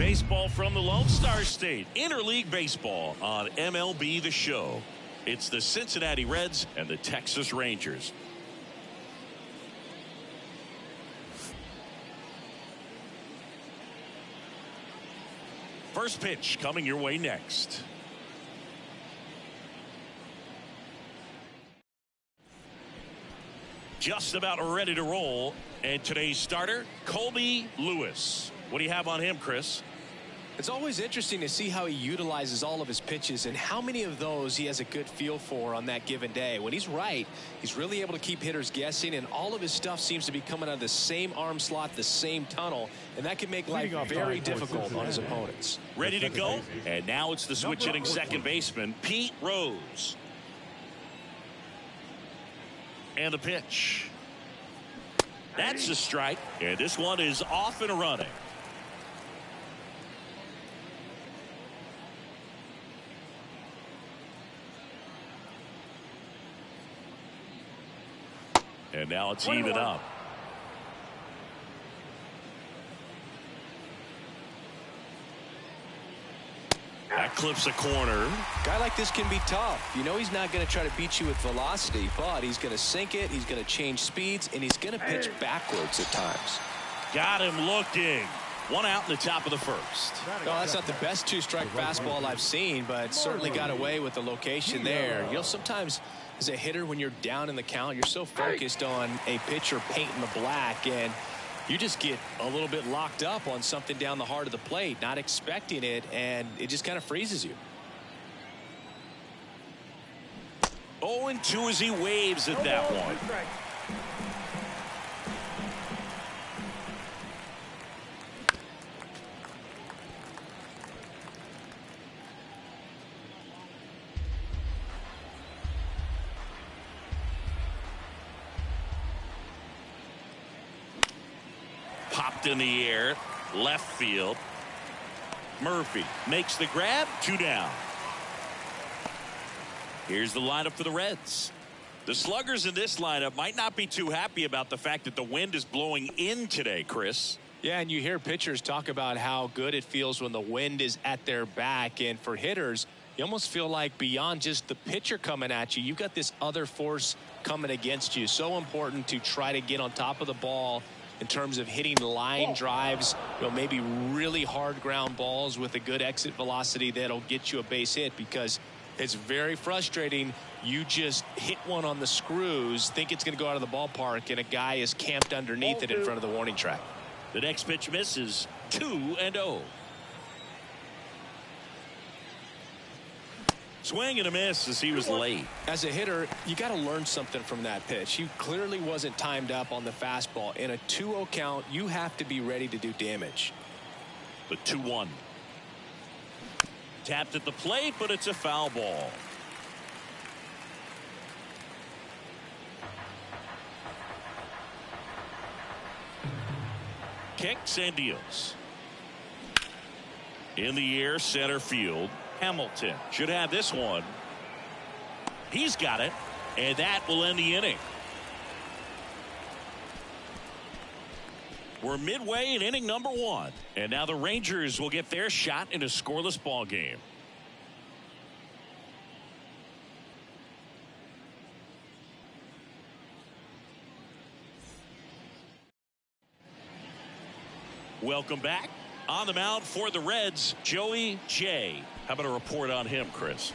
Baseball from the Lone Star State. Interleague baseball on MLB The Show. It's the Cincinnati Reds and the Texas Rangers. First pitch coming your way next. Just about ready to roll. And today's starter, Colby Lewis. What do you have on him, Chris? It's always interesting to see how he utilizes all of his pitches and how many of those he has a good feel for on that given day. When he's right, he's really able to keep hitters guessing, and all of his stuff seems to be coming out of the same arm slot, the same tunnel, and that can make life very difficult on his opponents. Ready to go, and now it's the switch hitting second baseman, Pete Rose. And the pitch. That's a strike, and this one is off and running. And now it's even up. That clips a corner. Guy like this can be tough. You know he's not going to try to beat you with velocity, but he's going to sink it, he's going to change speeds, and he's going to pitch backwards at times. Got him looking. One out in the top of the first. No, that's not the best two-strike fastball I've seen, but certainly got away with the location there. You know, sometimes as a hitter, when you're down in the count, you're so focused on a pitcher painting the black, and you just get a little bit locked up on something down the heart of the plate, not expecting it, and it just kind of freezes you. 0-2 as he waves at that one. Popped in the air, left field. Murphy makes the grab, 2 down. Here's the lineup for the Reds. The sluggers in this lineup might not be too happy about the fact that the wind is blowing in today, Chris. Yeah, and you hear pitchers talk about how good it feels when the wind is at their back, and for hitters, you almost feel like beyond just the pitcher coming at you, you've got this other force coming against you. So important to try to get on top of the ball in terms of hitting line drives, you know, maybe really hard ground balls with a good exit velocity that'll get you a base hit, because it's very frustrating. You just hit one on the screws, think it's going to go out of the ballpark, and a guy is camped underneath it in front of the warning track. The next pitch misses. 2-0. Swing and a miss as he was late. As a hitter, you got to learn something from that pitch. He clearly wasn't timed up on the fastball. In a 2-0 count, you have to be ready to do damage. The 2-1. Tapped at the plate, but it's a foul ball. Kicks and deals. In the air, center field. Hamilton should have this one. He's got it, and that will end the inning. We're midway in inning number 1, and now the Rangers will get their shot in a scoreless ball game. Welcome back. On the mound for the Reds, Joey J. How about a report on him, Chris?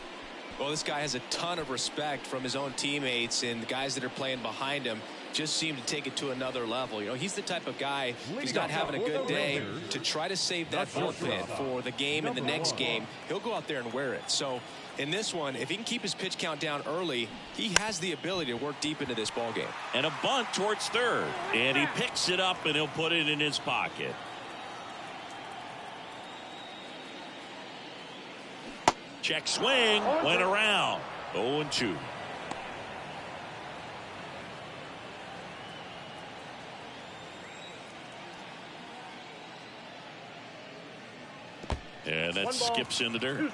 Well, this guy has a ton of respect from his own teammates, and the guys that are playing behind him just seem to take it to another level. You know, he's the type of guy, if he's not having a good day, to try to save that bullpen for the game and the next game. He'll go out there and wear it. So in this one, if he can keep his pitch count down early, he has the ability to work deep into this ball game. And a bunt towards third, and he picks it up and he'll put it in his pocket. Check swing, went around. 0-2. And that skips in the dirt.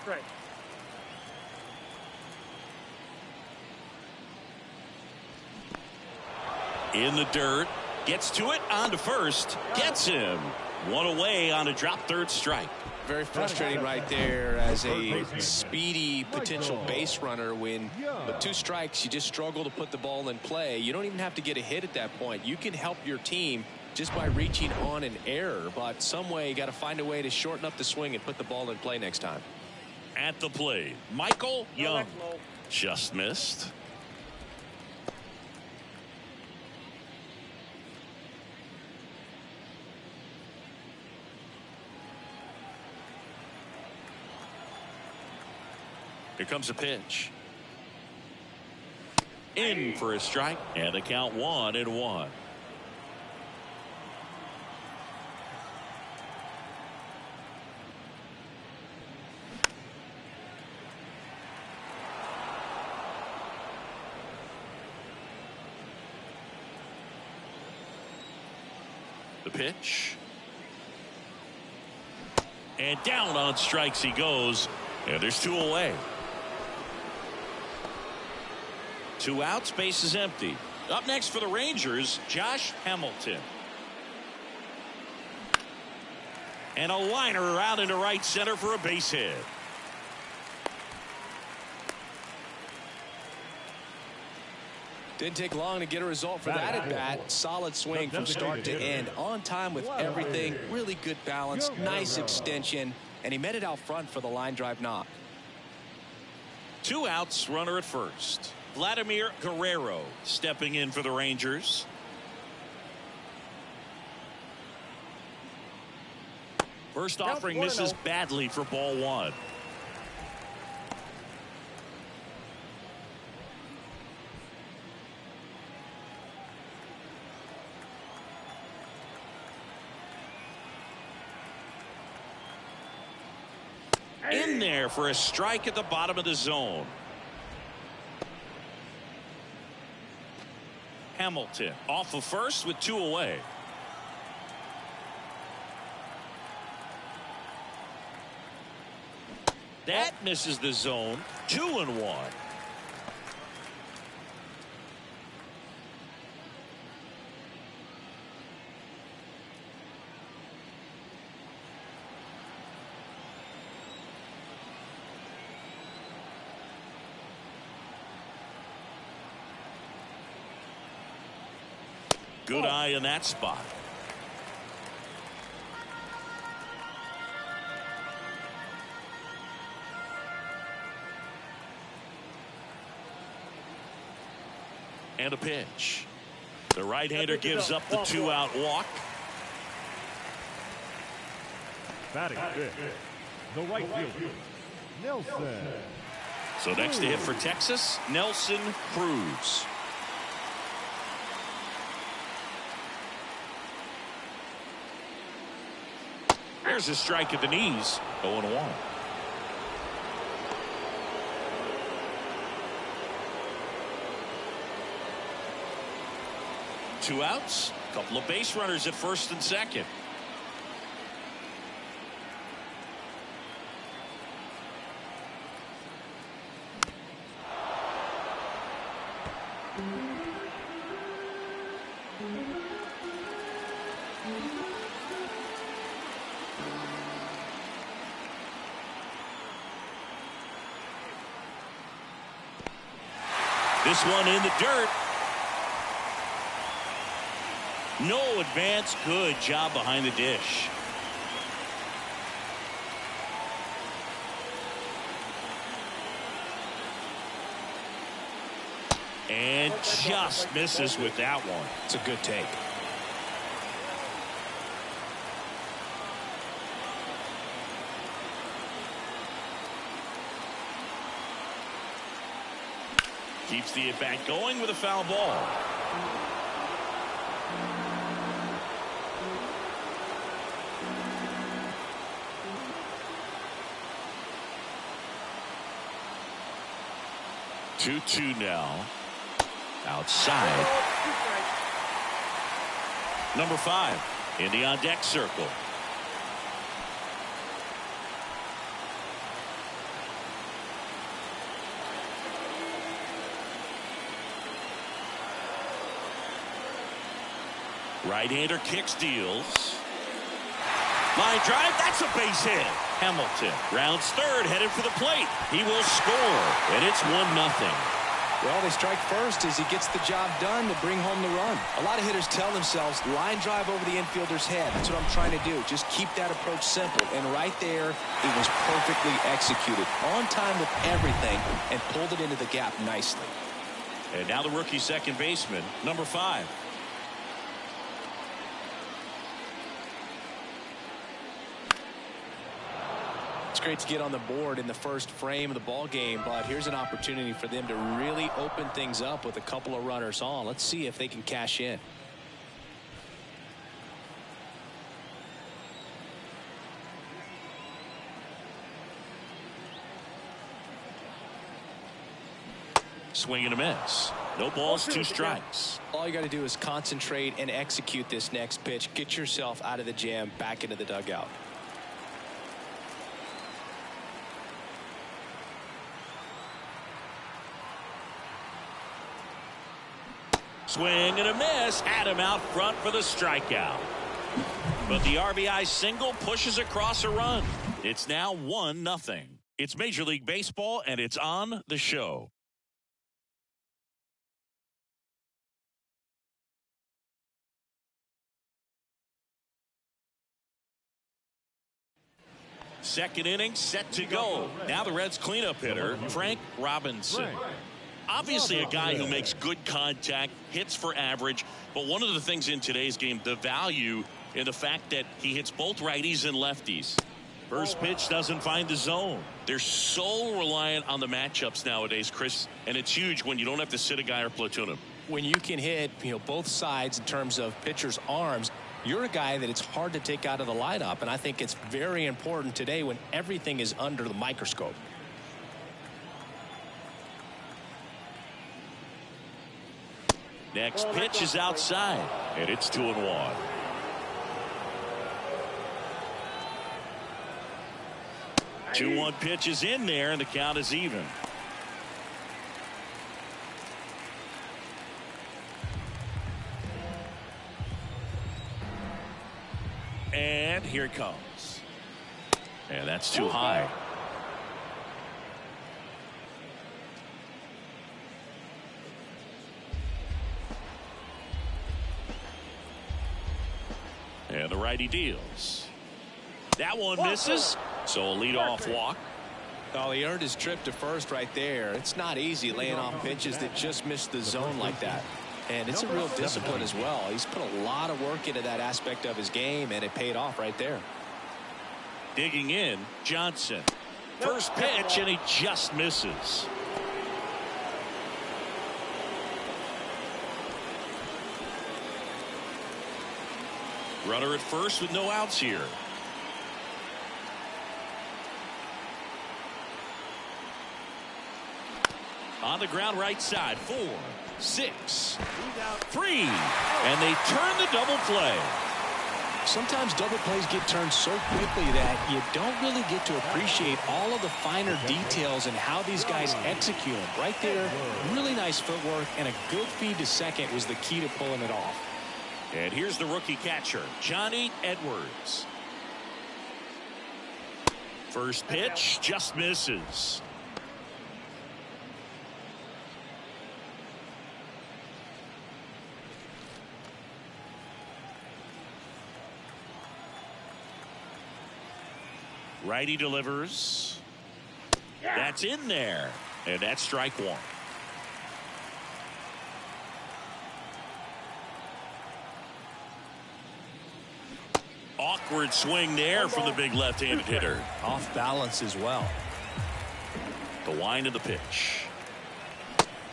In the dirt, gets to it, on to first, gets him. One away on a drop third strike. Very frustrating right there as a speedy potential base runner. When with 2 strikes, you just struggle to put the ball in play. You don't even have to get a hit at that point. You can help your team just by reaching on an error. But some way, you got to find a way to shorten up the swing and put the ball in play next time. At the plate, Michael Young. Just missed. Here comes a pitch. In for a strike, and the count 1-1. The pitch. And down on strikes he goes, and there's 2 away. 2 outs, base is empty. Up next for the Rangers, Josh Hamilton. And a liner around into right center for a base hit. Didn't take long to get a result for that at bat. Solid swing from start to end. On time with everything. Really good balance. Nice extension. And he met it out front for the line drive knock. 2 outs, runner at first. Vladimir Guerrero stepping in for the Rangers. First offering misses badly for ball 1. In there for a strike at the bottom of the zone. Hamilton off of first with 2 away. That misses the zone. 2-1. Good eye in that spot. And a pitch. The right-hander gives up the 2-out walk. Batting fifth, the right fielder, Nelson. So next to hit for Texas, Nelson Cruz. There's a strike at the knees. 0-1. Two outs. Couple of base runners at first and second. This one in the dirt. No advance. Good job behind the dish. And just misses with that one. It's a good take. Keeps the at-bat going with a foul ball. Two now. Outside. Number 5 in the on-deck circle. Right-hander kicks, deals. Line drive, that's a base hit. Hamilton rounds third, headed for the plate. He will score, and it's 1-0. Well, they strike first as he gets the job done to bring home the run. A lot of hitters tell themselves, line drive over the infielder's head. That's what I'm trying to do. Just keep that approach simple. And right there, it was perfectly executed. On time with everything, and pulled it into the gap nicely. And now the rookie second baseman, number 5. It's great to get on the board in the first frame of the ball game, but here's an opportunity for them to really open things up with a couple of runners on. Let's see if they can cash in. Swing and a miss. No balls, 2 strikes. All you got to do is concentrate and execute this next pitch. Get yourself out of the jam, back into the dugout. Swing and a miss. Had him out front for the strikeout. But the RBI single pushes across a run. It's now 1-0. It's Major League Baseball, and it's on the show. Second inning set to go. Now the Reds cleanup hitter, Frank Robinson. Obviously a guy who makes good contact, hits for average, but one of the things in today's game, the value in the fact that he hits both righties and lefties. First pitch doesn't find the zone. They're so reliant on the matchups nowadays, Chris, and it's huge when you don't have to sit a guy or platoon him. When you can hit, both sides in terms of pitchers' arms, you're a guy that it's hard to take out of the lineup, and I think it's very important today when everything is under the microscope. Next pitch is outside, and it's 2-1. Two 1 pitch is in there, and the count is even. And here it comes. And that's too high. And the righty deals. That one misses. So a leadoff walk. Oh, he earned his trip to first right there. It's not easy laying off pitches that just miss the zone like that. And it's a real discipline as well. He's put a lot of work into that aspect of his game, and it paid off right there. Digging in, Johnson. First pitch, and he just misses. Runner at first with no outs here. On the ground right side, 4, 6, 3, and they turn the double play. Sometimes double plays get turned so quickly that you don't really get to appreciate all of the finer details and how these guys execute them. Right there, really nice footwork, and a good feed to second was the key to pulling it off. And here's the rookie catcher, Johnny Edwards. First pitch just misses. Righty delivers. That's in there. And that's strike 1. Awkward swing there from the big left-handed hitter. Off balance as well. The wind of the pitch.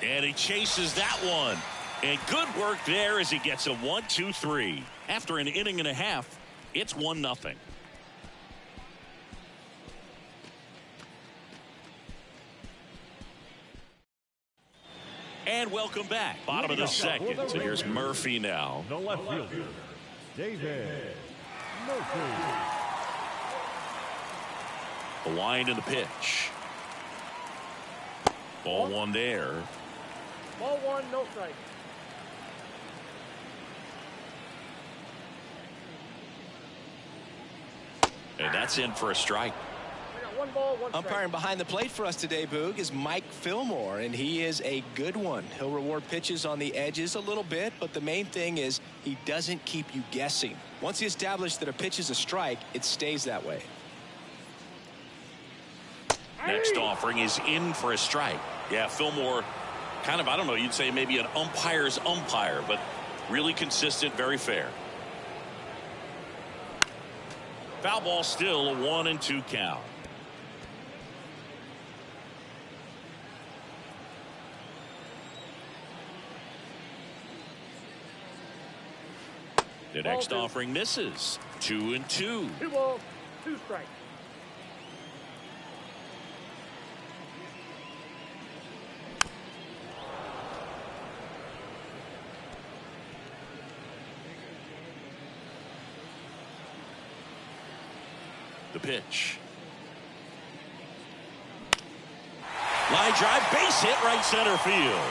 And he chases that one. And good work there as he gets a 1-2-3. After an inning and a half, it's 1-0. And welcome back. Bottom of the second. So here's Murphy now. The left fielder, David Murphy. The wind of the pitch. Ball 1 there. Ball 1, no strike. And that's in for a strike. I got 1 ball, 1 strike. Umpiring behind the plate for us today, Boog, is Mike Fillmore, and he is a good one. He'll reward pitches on the edges a little bit, but the main thing is he doesn't keep you guessing. Once he established that a pitch is a strike, it stays that way. Next offering is in for a strike. Yeah, Fillmore, kind of, I don't know, you'd say maybe an umpire's umpire, but really consistent, very fair. Foul ball, still a 1-2 count. The next offering misses. 2-2. 2 balls, 2 strikes. The pitch. Line drive, base hit, right center field.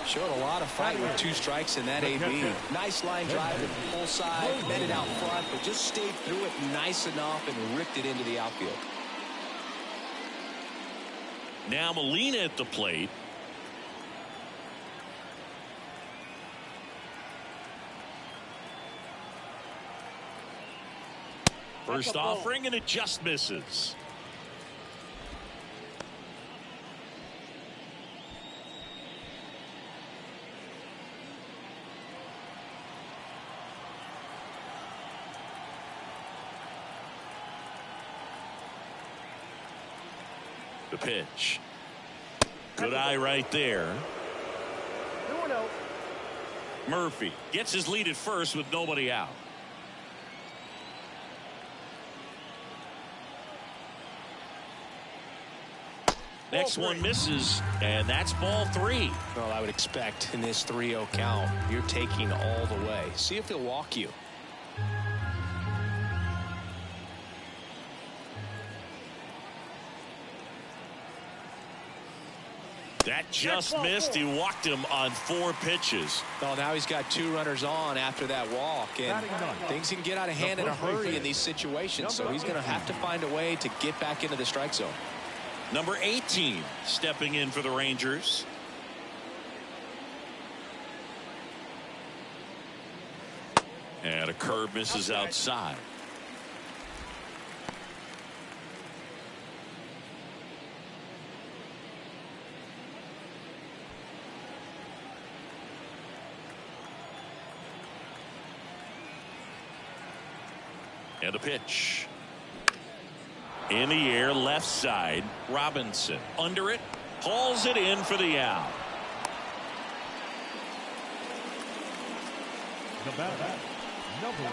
Showed a lot of fight with 2 strikes in that AB. Nice line drive to the full side, met it out front, but just stayed through it nice enough and ripped it into the outfield. Now Molina at the plate. First offering, and it just misses. The pitch. Good eye right there. 2-0. Murphy gets his lead at first with nobody out. Next one misses, and that's ball 3. Well, I would expect in this 3-0 count, you're taking all the way. See if he'll walk you. That just missed. He walked him on 4 pitches. Well, now he's got 2 runners on after that walk, and things can get out of hand in a hurry in these situations, so he's going to have to find a way to get back into the strike zone. Number 18 stepping in for the Rangers. And a curve misses outside. And a pitch. In the air, left side. Robinson under it, hauls it in for the out. The batter, number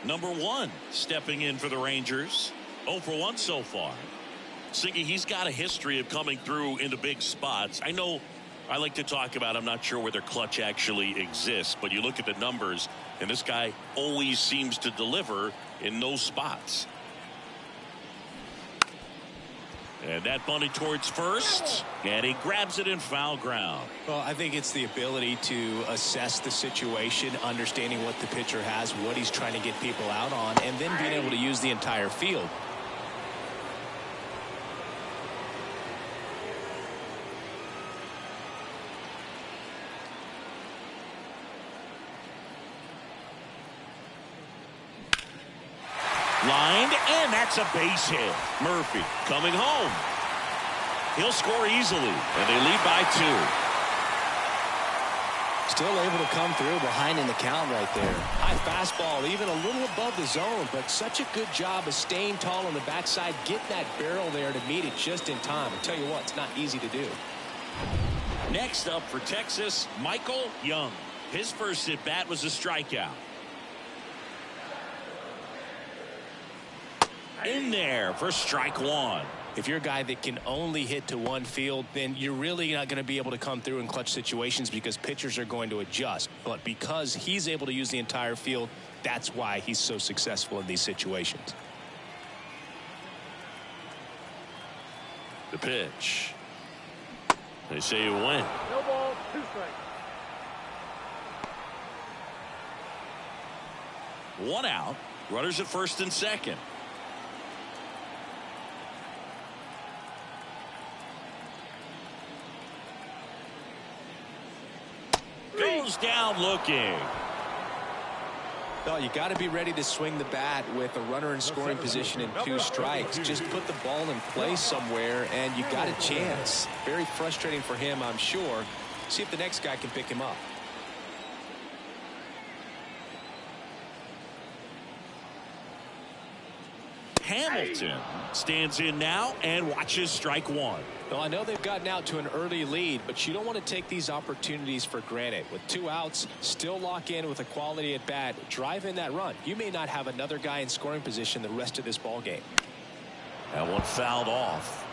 1. Number 1 stepping in for the Rangers. 0 for 1 so far. Siggy, he's got a history of coming through into big spots. I know I like to talk about, I'm not sure whether clutch actually exists, but you look at the numbers, and this guy always seems to deliver in those spots. And that bunted towards first, and he grabs it in foul ground. Well, I think it's the ability to assess the situation, understanding what the pitcher has, what he's trying to get people out on, and then being able to use the entire field. Lined, and that's a base hit. Murphy coming home. He'll score easily, and they lead by 2. Still able to come through behind in the count right there. High fastball, even a little above the zone, but such a good job of staying tall on the backside, getting that barrel there to meet it just in time. I'll tell you what, it's not easy to do. Next up for Texas, Michael Young. His first at bat was a strikeout. In there for strike 1. If you're a guy that can only hit to one field, then you're really not going to be able to come through in clutch situations because pitchers are going to adjust. But because he's able to use the entire field, that's why he's so successful in these situations. The pitch. They say you win. No ball, 2 strikes. 1 out. Runners at first and second. Goes down looking. Well, you got to be ready to swing the bat with a runner in scoring position and 2 strikes. Just put the ball in play somewhere and you got a chance. Very frustrating for him, I'm sure. See if the next guy can pick him up. Hamilton stands in now and watches strike 1. Well, I know they've gotten out to an early lead, but you don't want to take these opportunities for granted. With 2 outs, still lock in with a quality at bat, drive in that run. You may not have another guy in scoring position the rest of this ball game. That one fouled off.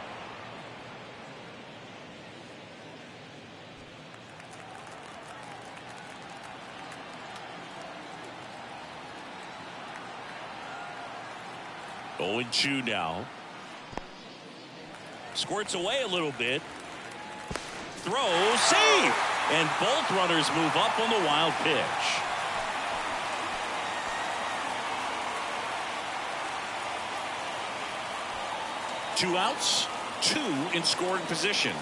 Going 2 now. Squirts away a little bit. Throws, save! And both runners move up on the wild pitch. Two outs, 2 in scoring position.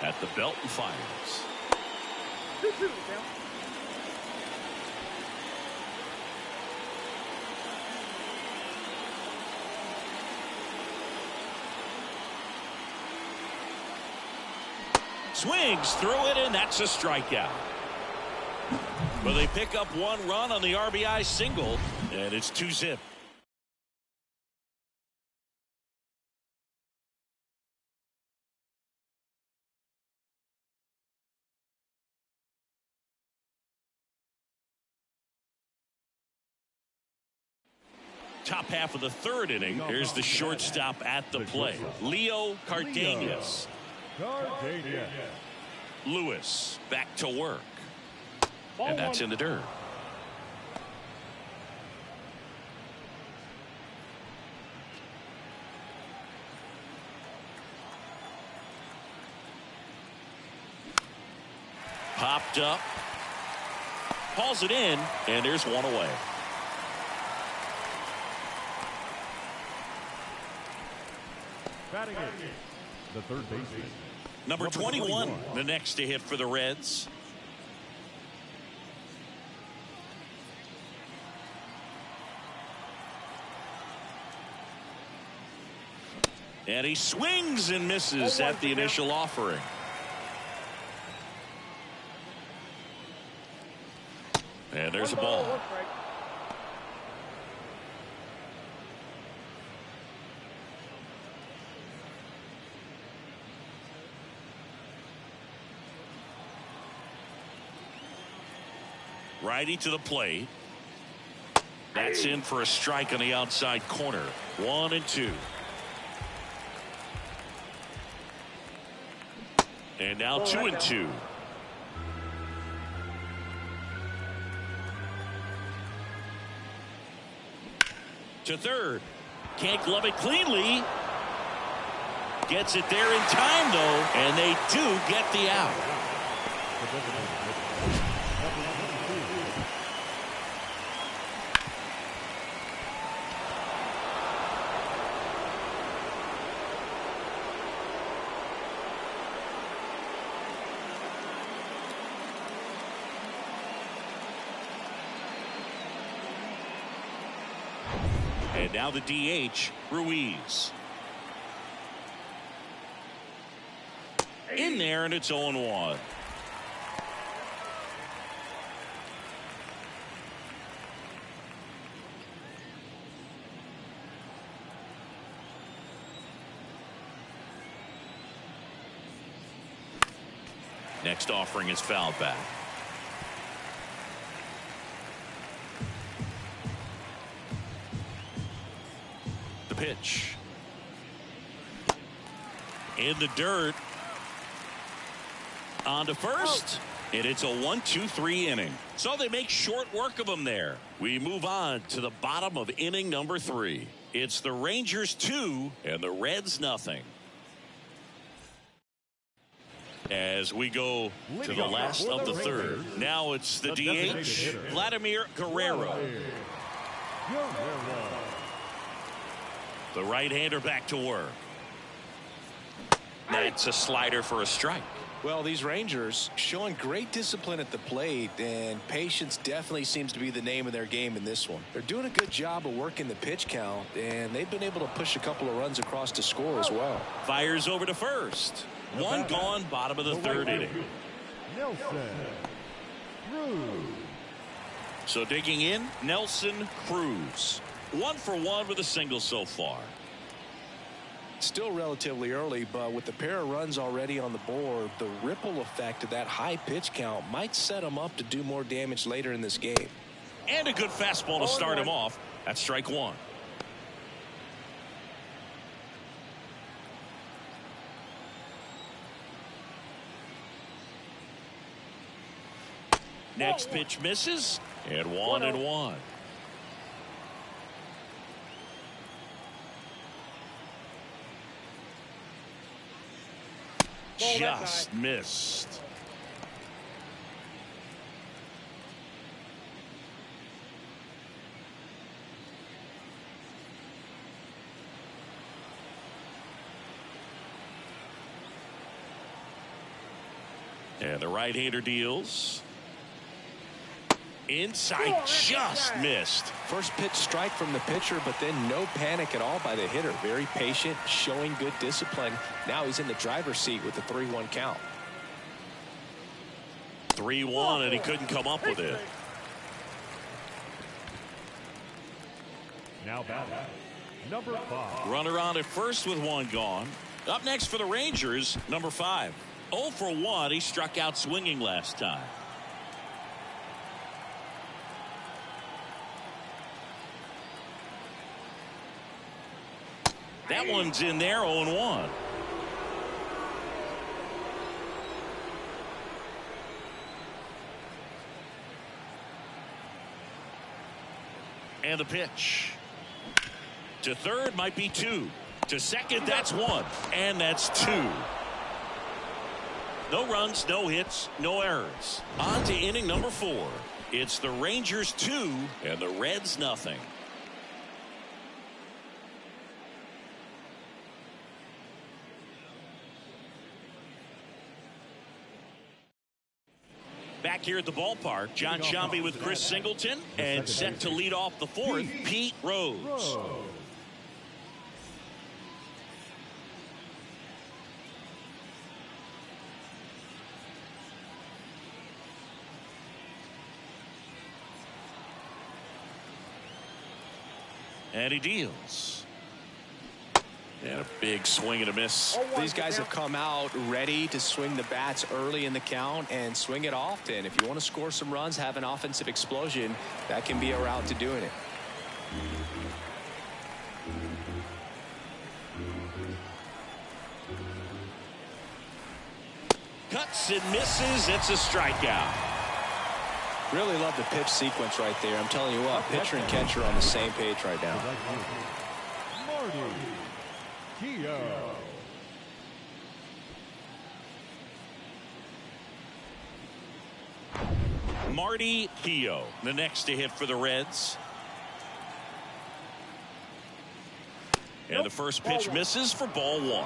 At the belt and fires. 2-2 now. Swings through it, and that's a strikeout. But they pick up 1 run on the RBI single, and it's 2-zip. Top half of the 3rd inning. Here's the shortstop at the plate, Leo Cardenas. Lewis back to work. And that's in the dirt. Popped up. Hauls it in, and there's 1 away. Batting it, the third baseman. Number 21, the next to hit for the Reds. And he swings and misses at the initial offering. And there's a ball. 1 strike. Righty to the plate. That's in for a strike on the outside corner. 1-2. And now 2-2. To third. Can't glove it cleanly. Gets it there in time, though, and they do get the out. And now the DH, Ruiz. In there, and it's 0-1. Next offering is fouled back. pitch. In the dirt. On to first. And it's a 1-2-3 inning. So they make short work of him there. We move on to the bottom of inning number 3. It's the Rangers 2 and the Reds nothing. As we go to the last of the third. Now it's the DH, Vladimir Guerrero. The right-hander back to work. That's a slider for a strike. Well, these Rangers showing great discipline at the plate, and patience definitely seems to be the name of their game in this one. They're doing a good job of working the pitch count, and they've been able to push a couple of runs across to score as well. Fires over to first. One gone, bottom of the third inning. Nelson Cruz. So digging in, Nelson Cruz. 1 for 1 with a single so far. Still relatively early, but with the pair of runs already on the board, the ripple effect of that high pitch count might set him up to do more damage later in this game. And a good fastball to start him off. That's strike 1. Next pitch misses, and 1-1. Just missed. And the right-hander deals. Inside, just missed. First pitch strike from the pitcher, but then no panic at all by the hitter. Very patient, showing good discipline. Now he's in the driver's seat with the 3-1 count. 3-1, and he couldn't come up with it. Now batting, number 5. Runner on at first with 1 gone. Up next for the Rangers, number 5. 0 for 1. He struck out swinging last time. That one's in there, 0-1. And the pitch. To third might be 2. To second, that's 1. And that's 2. No runs, no hits, no errors. On to inning number 4. It's the Rangers 2 and the Reds nothing. Back here at the ballpark, John Sciambi with Chris Singleton, and set to lead off the 4th, Pete Rose. And he deals. And a big swing and a miss. These guys have come out ready to swing the bats early in the count and swing it often. If you want to score some runs, have an offensive explosion, that can be a route to doing it. Cuts and misses. It's a strikeout. Really love the pitch sequence right there. I'm telling you what, pitcher and catcher on the same page right now. Marty Keough, the next to hit for the Reds. And the first pitch misses for ball 1.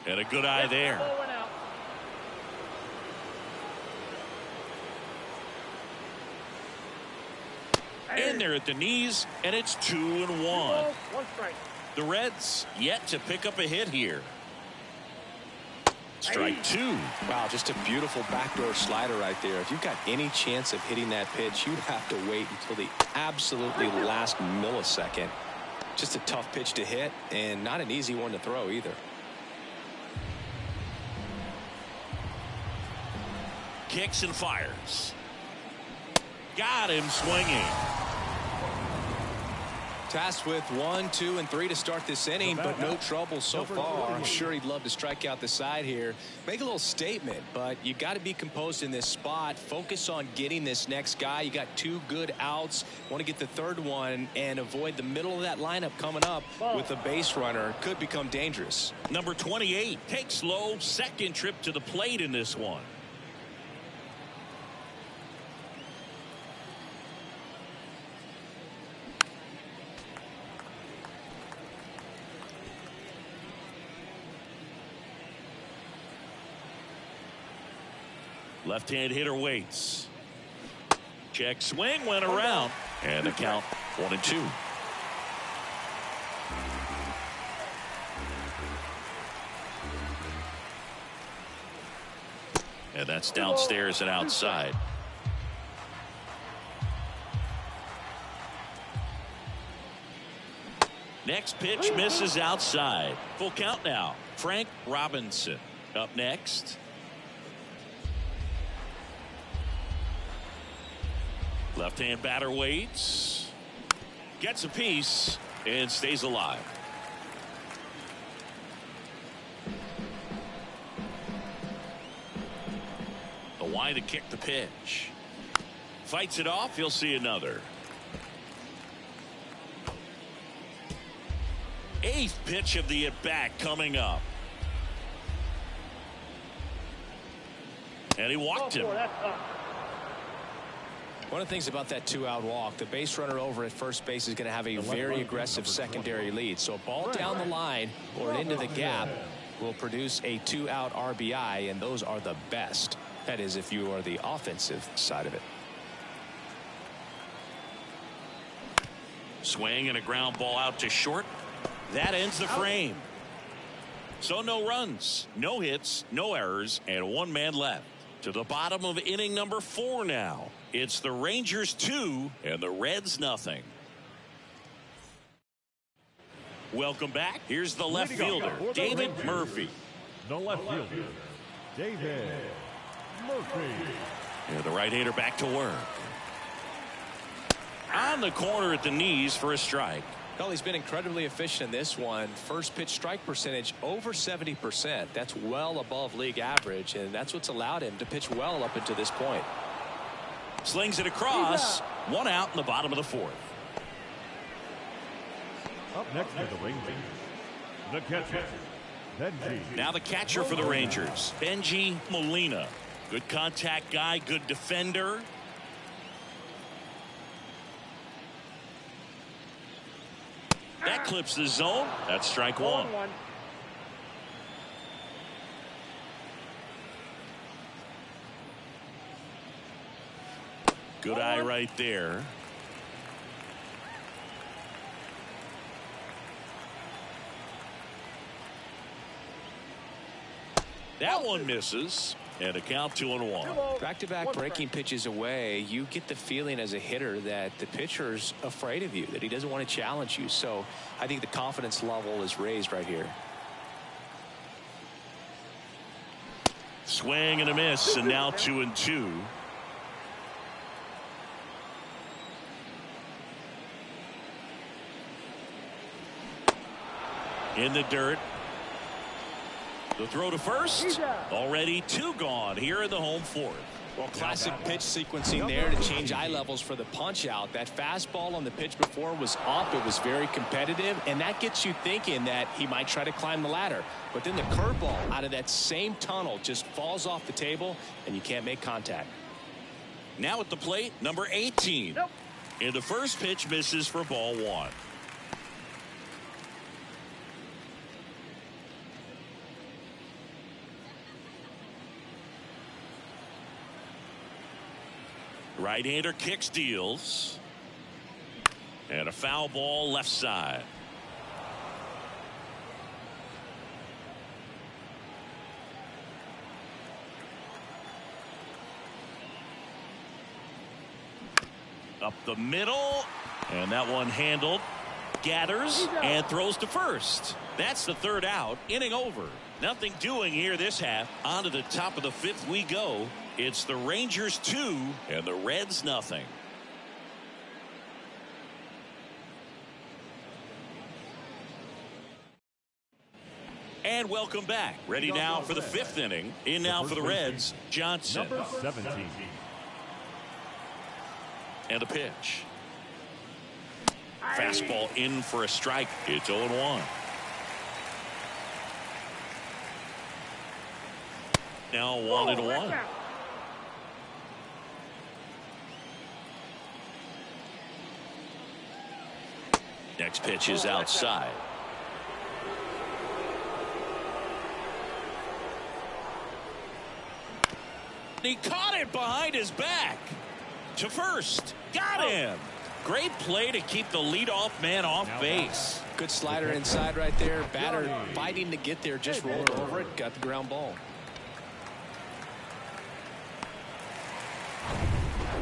And a good eye there. In there at the knees, and it's 2-1. The Reds yet to pick up a hit here. Strike 2. Wow, just a beautiful backdoor slider right there. If you've got any chance of hitting that pitch, you have to wait until the absolutely last millisecond. Just a tough pitch to hit, and not an easy one to throw either. kicks and fires. Got him swinging. Tasked with 1, 2, and 3 to start this inning, but no trouble so far. I'm sure he'd love to strike out the side here. Make a little statement, but you got to be composed in this spot. Focus on getting this next guy. You got 2 good outs. Want to get the third one and avoid the middle of that lineup coming up with a base runner. Could become dangerous. Number 28 takes low, second trip to the plate in this one. Left-hand hitter waits. Check swing, went around, and the count 1-2. And that's downstairs and outside. Next pitch misses outside. Full count now. Frank Robinson up next. Left-hand batter waits. Gets a piece and stays alive. The wide to kick the pitch. Fights it off. He'll see another. 8th pitch of the at-bat coming up. And he walked him. One of the things about that 2-out walk, the base runner over at first base is going to have a very aggressive secondary lead. So a ball down the line or into the gap will produce a 2-out RBI, and those are the best. That is, if you are the offensive side of it. Swing and a ground ball out to short. That ends the frame. So no runs, no hits, no errors, and 1 man left. To the bottom of inning number 4 now. It's the Rangers 2 and the Reds nothing. Welcome back. Here's the left fielder, David Murphy. The left fielder, David Murphy. And the right-hander back to work. On the corner at the knees for a strike. Well, he's been incredibly efficient in this one. First pitch strike percentage over 70%. That's well above league average, and that's what's allowed him to pitch well up until this point. Slings it across. 1 out in the bottom of the 4th. Up next for the Rangers, the catcher, Benji. Now the catcher for the Rangers, Benji Molina. Good contact guy, good defender. That clips the zone. That's strike 1. Good eye right there. That one misses. And a count 2-1. Back-to-back breaking pitches away, you get the feeling as a hitter that the pitcher's afraid of you, that he doesn't want to challenge you. So I think the confidence level is raised right here. Swing and a miss, and now 2-2. In the dirt. The throw to first. Already 2 gone here in the home 4th. Well, classic pitch sequencing there to change eye levels for the punch out. That fastball on the pitch before was up. It was very competitive, and that gets you thinking that he might try to climb the ladder. But then the curveball out of that same tunnel just falls off the table, and you can't make contact. Now at the plate, number 18. And the first pitch misses for ball 1. Right-hander kicks, deals. And a foul ball left side. Up the middle. And that one handled. Gathers and throws to first. That's the 3rd out. Inning over. Nothing doing here this half. On to the top of the 5th we go. It's the Rangers 2 and the Reds nothing. And welcome back. Ready now for the 5th inning. In now for the Reds, Johnson. Number 17. And the pitch. Fastball in for a strike. It's 0-1. Now 1-1. Next pitch is outside. He caught it behind his back. To first. Got him. Great play to keep the leadoff man off base. Good slider inside right there. Batter fighting to get there. Just rolled over it. Got the ground ball.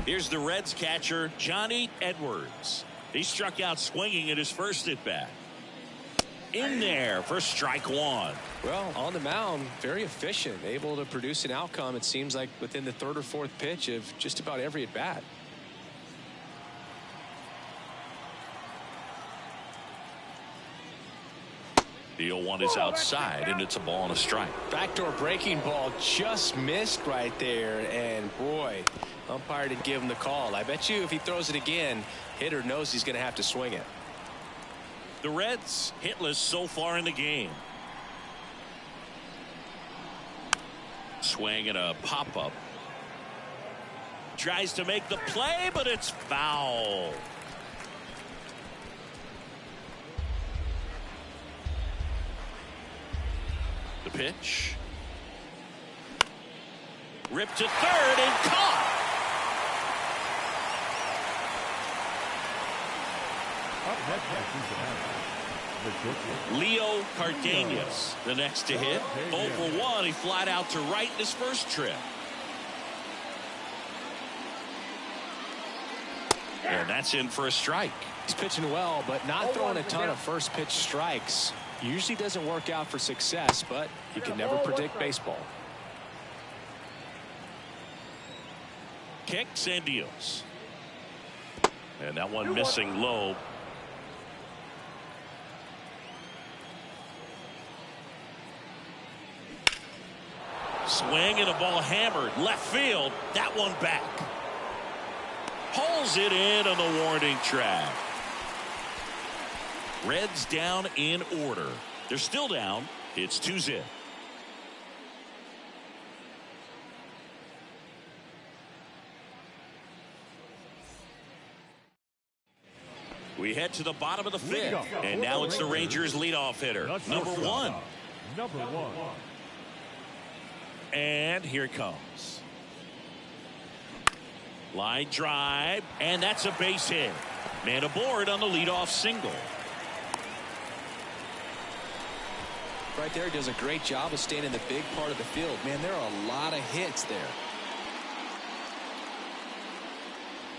Here's the Reds catcher, Johnny Edwards. He struck out swinging at his first at bat. In there for strike 1. Well, on the mound, very efficient, able to produce an outcome, it seems like, within the 3rd or 4th pitch of just about every at bat. The 0-1 is outside, and it's a ball and a strike. Backdoor breaking ball just missed right there, and boy, umpire didn't give him the call. I bet you if he throws it again, hitter knows he's going to have to swing it. The Reds hitless so far in the game. Swing and a pop-up. Tries to make the play, but it's foul. The pitch. Ripped to third and caught. Leo Cardenas, the next to hit. 0 for 1. He flied out to right in his first trip. And that's in for a strike. He's pitching well, but not throwing a ton of first pitch strikes. Usually doesn't work out for success, but you can never predict baseball. Kicks and deals. And that one missing low. Swing and a ball hammered left field. That one back. Pulls it in on the warning track. Reds down in order. They're still down. It's 2-0. We head to the bottom of the 5th. And now it's the Rangers leadoff hitter. Number 1. Number 1. And here it comes. Line drive, and that's a base hit. Man aboard on the leadoff single. Right there, he does a great job of staying in the big part of the field. Man, there are a lot of hits there.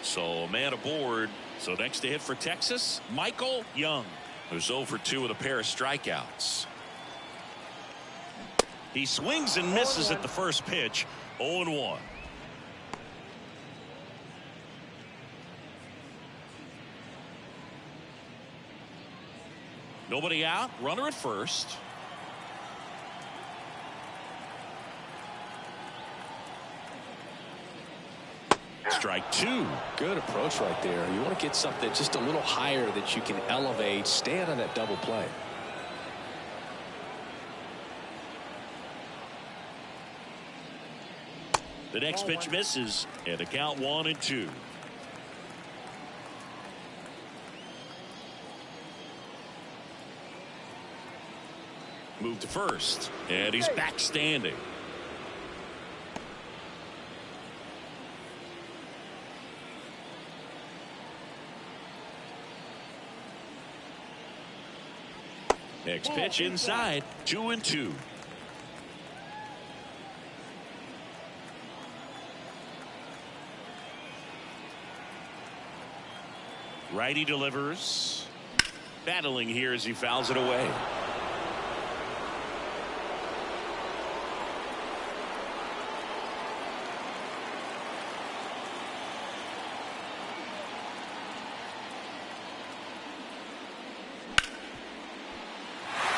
So a man aboard. So next to hit for Texas, Michael Young, who's 0 for 2 with a pair of strikeouts. He swings and misses at the first pitch. 0-1. Nobody out. Runner at first. Strike 2. Good approach right there. You want to get something just a little higher that you can elevate. Stand on that double play. The next pitch misses, and the count 1-2. Move to first, and he's back standing. Next pitch inside, 2-2. Righty delivers. Battling here as he fouls it away.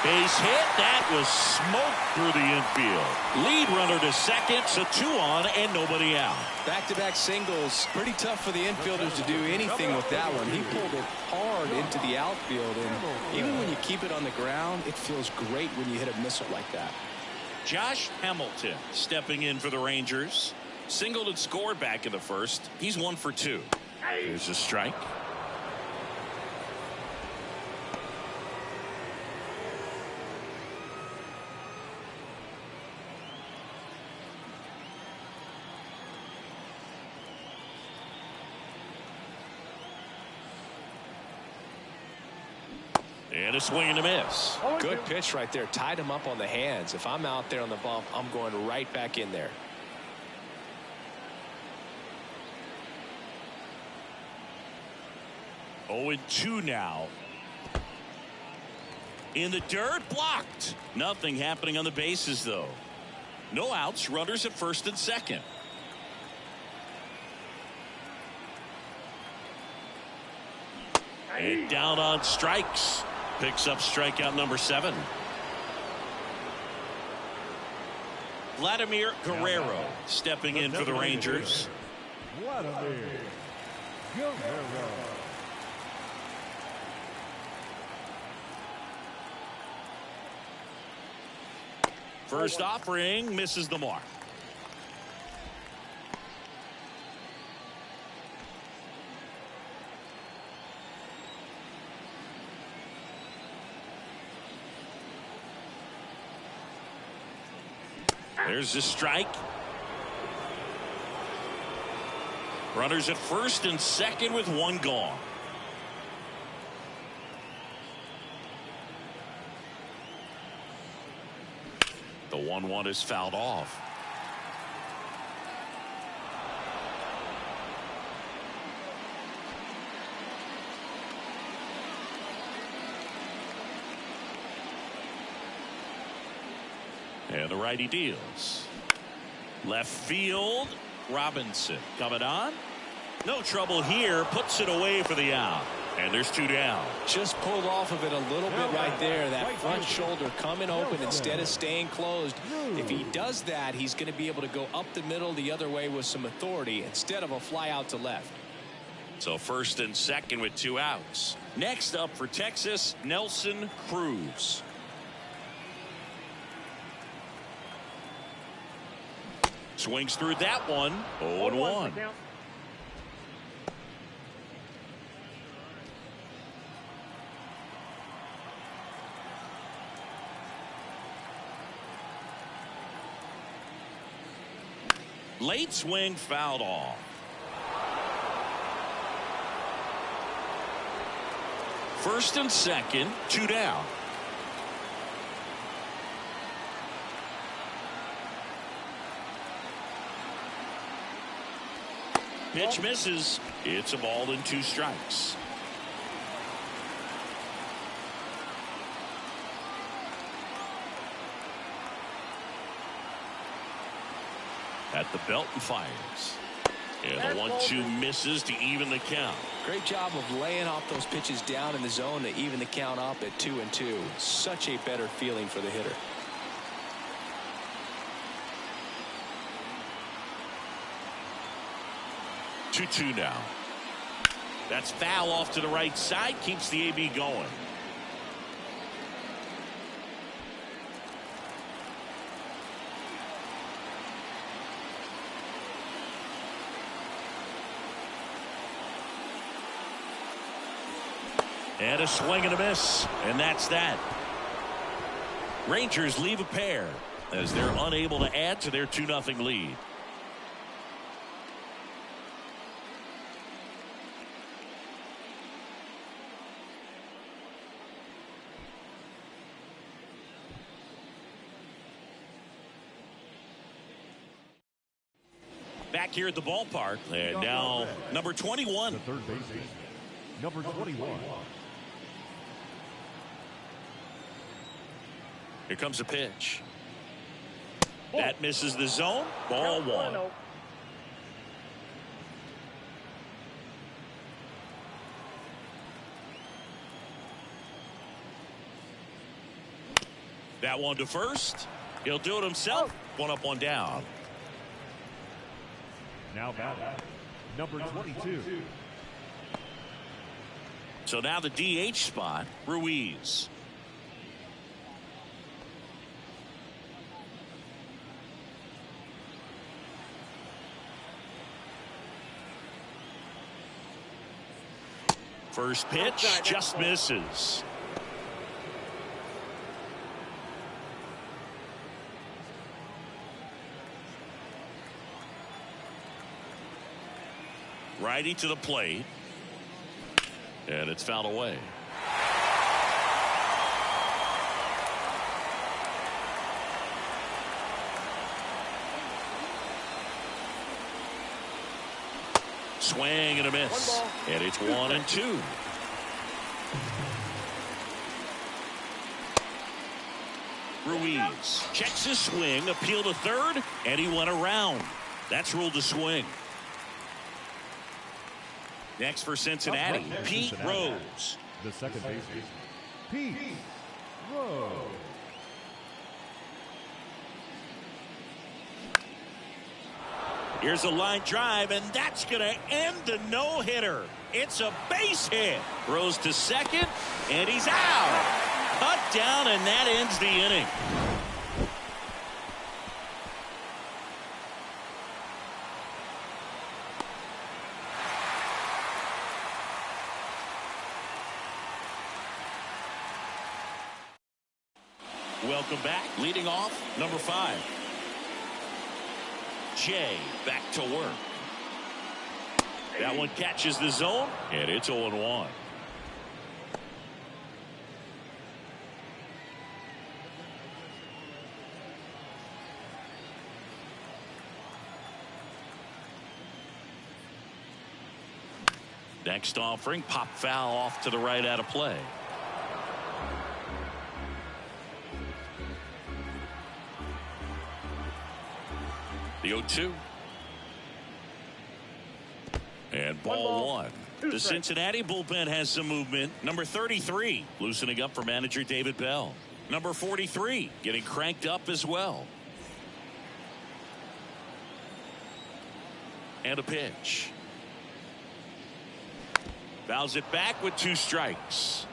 Base hit. That was smoked through the infield. Lead runner to second, so 2 on and nobody out. Back-to-back singles. Pretty tough for the infielders to do anything with that one. He pulled it hard into the outfield, and even when you keep it on the ground, it feels great when you hit a missile like that. Josh Hamilton stepping in for the Rangers. Singled and scored back in the first. He's 1 for 2. Here's a strike. And a swing and a miss. Good pitch right there. Tied him up on the hands. If I'm out there on the bump, I'm going right back in there. Oh, and 2 now. In the dirt, blocked. Nothing happening on the bases, though. No outs, runners at first and second. And down on strikes. Picks up strikeout number 7. Vladimir Guerrero stepping in for the Rangers. Vladimir Guerrero. First offering misses the mark. There's the strike. Runners at first and second with 1 gone. The 1-1 is fouled off. And the righty deals. Left field. Robinson coming on. No trouble here. Puts it away for the out. And there's 2 down. Just pulled off of it a little bit right there. That front shoulder coming open instead of staying closed. If he does that, he's going to be able to go up the middle the other way with some authority instead of a fly out to left. So first and second with 2 outs. Next up for Texas, Nelson Cruz. Swings through that one. 0-1. Late swing fouled off. First and second, 2 down. Pitch misses. It's a ball and 2 strikes. At the belt and fires. And the 1-2 misses to even the count. Great job of laying off those pitches down in the zone to even the count up at 2-2. Such a better feeling for the hitter. Two now. That's foul off to the right side. Keeps the AB going. And a swing and a miss. And that's that. Rangers leave a pair as they're unable to add to their 2-0 lead. Back here at the ballpark, and now number 21. The third baseman, number 21. Here comes a pitch. That misses the zone. Ball 1. That one to first. He'll do it himself. One up, one down. Now batting, number 22. So now the DH spot, Ruiz. First pitch just misses. Righty to the plate. And it's fouled away. Swing and a miss. And it's 1-2. Ruiz checks his swing, appeal to third, and he went around. That's ruled a swing. Next for Cincinnati, Pete Rose. The second baseman, Pete Rose. Here's a line drive, and that's going to end the no-hitter. It's a base hit. Rose to second, and he's out. Cut down, and that ends the inning. Welcome back. Leading off, number 5. Jay back to work. That one catches the zone, and it's 0-1. Next offering, pop foul off to the right out of play. The 0-2. And ball one. The Cincinnati bullpen has some movement. Number 33 loosening up for manager David Bell. Number 43 getting cranked up as well. And a pitch. Fouls it back with 2 strikes.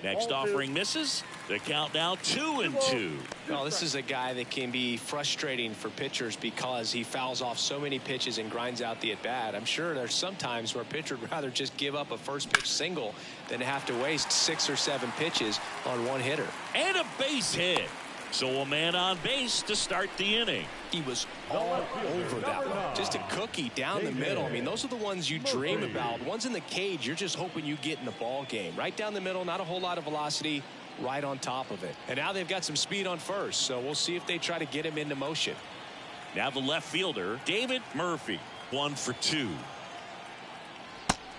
Next offering misses. The count now 2-2. Well, this is a guy that can be frustrating for pitchers because he fouls off so many pitches and grinds out the at-bat. I'm sure there's some times where a pitcher would rather just give up a first pitch single than have to waste 6 or 7 pitches on one hitter. And a base hit. So a man on base to start the inning. He was all over that one. Just a cookie down the middle. I mean, those are the ones you dream about. Ones in the cage, you're just hoping you get in the ball game. Right down the middle, not a whole lot of velocity, right on top of it. And now they've got some speed on first, so we'll see if they try to get him into motion. Now the left fielder, David Murphy, 1 for 2.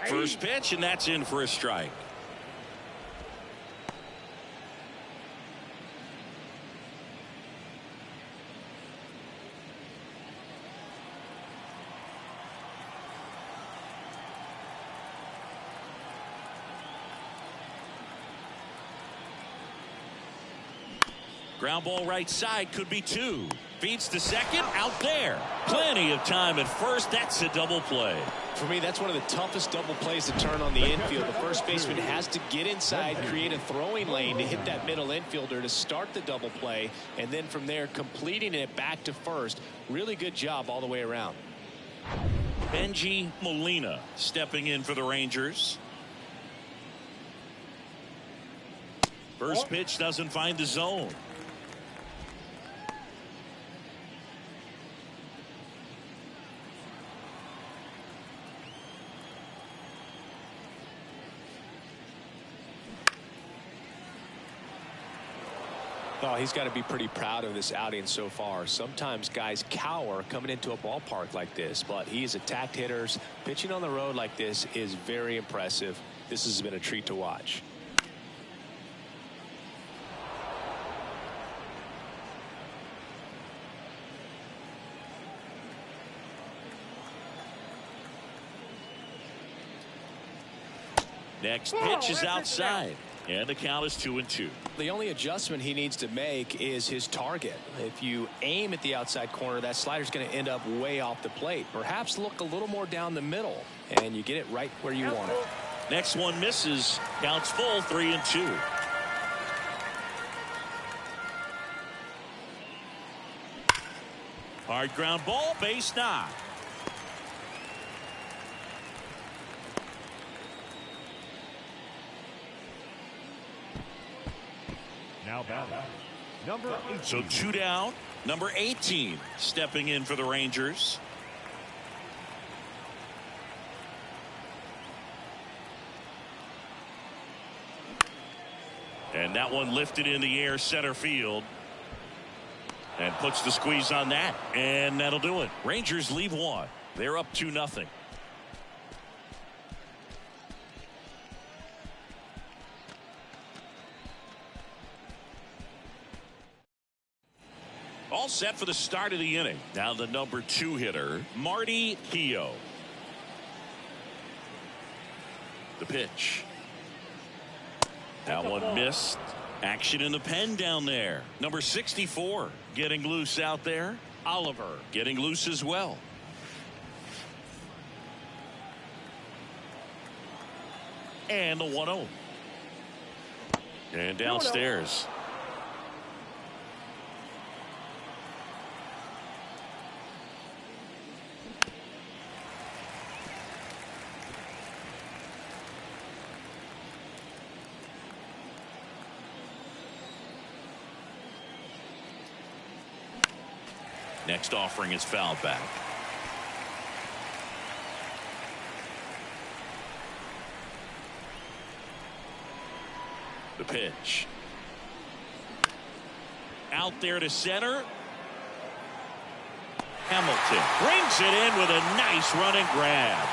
First pitch, and that's in for a strike. Ground ball right side, could be 2. Feeds to second, out there. Plenty of time at first. That's a double play. For me, that's one of the toughest double plays to turn on the infield. The first baseman has to get inside, create a throwing lane to hit that middle infielder to start the double play, and then from there completing it back to first. Really good job all the way around. Benji Molina stepping in for the Rangers. First pitch doesn't find the zone. Oh, he's got to be pretty proud of this outing so far. Sometimes guys cower coming into a ballpark like this, but he's attacked hitters. Pitching on the road like this is very impressive. This has been a treat to watch. Next pitch is outside. And the count is 2-2. The only adjustment he needs to make is his target. If you aim at the outside corner, that slider's going to end up way off the plate. Perhaps look a little more down the middle, and you get it right where you want it. Next one misses. Counts full, 3-2. Hard ground ball, base knock. Now batting, number 18. So 2 down. Number 18 stepping in for the Rangers. And that one lifted in the air center field. And puts the squeeze on that. And that'll do it. Rangers leave one. They're up 2-0. All set for the start of the inning. Now the number 2 hitter, Marty Keough. The pitch. That one missed. Action in the pen down there. Number 64 getting loose out there. Oliver getting loose as well. And the 1-0. And downstairs. Next offering is fouled back. The pitch. Out there to center. Hamilton brings it in with a nice running grab.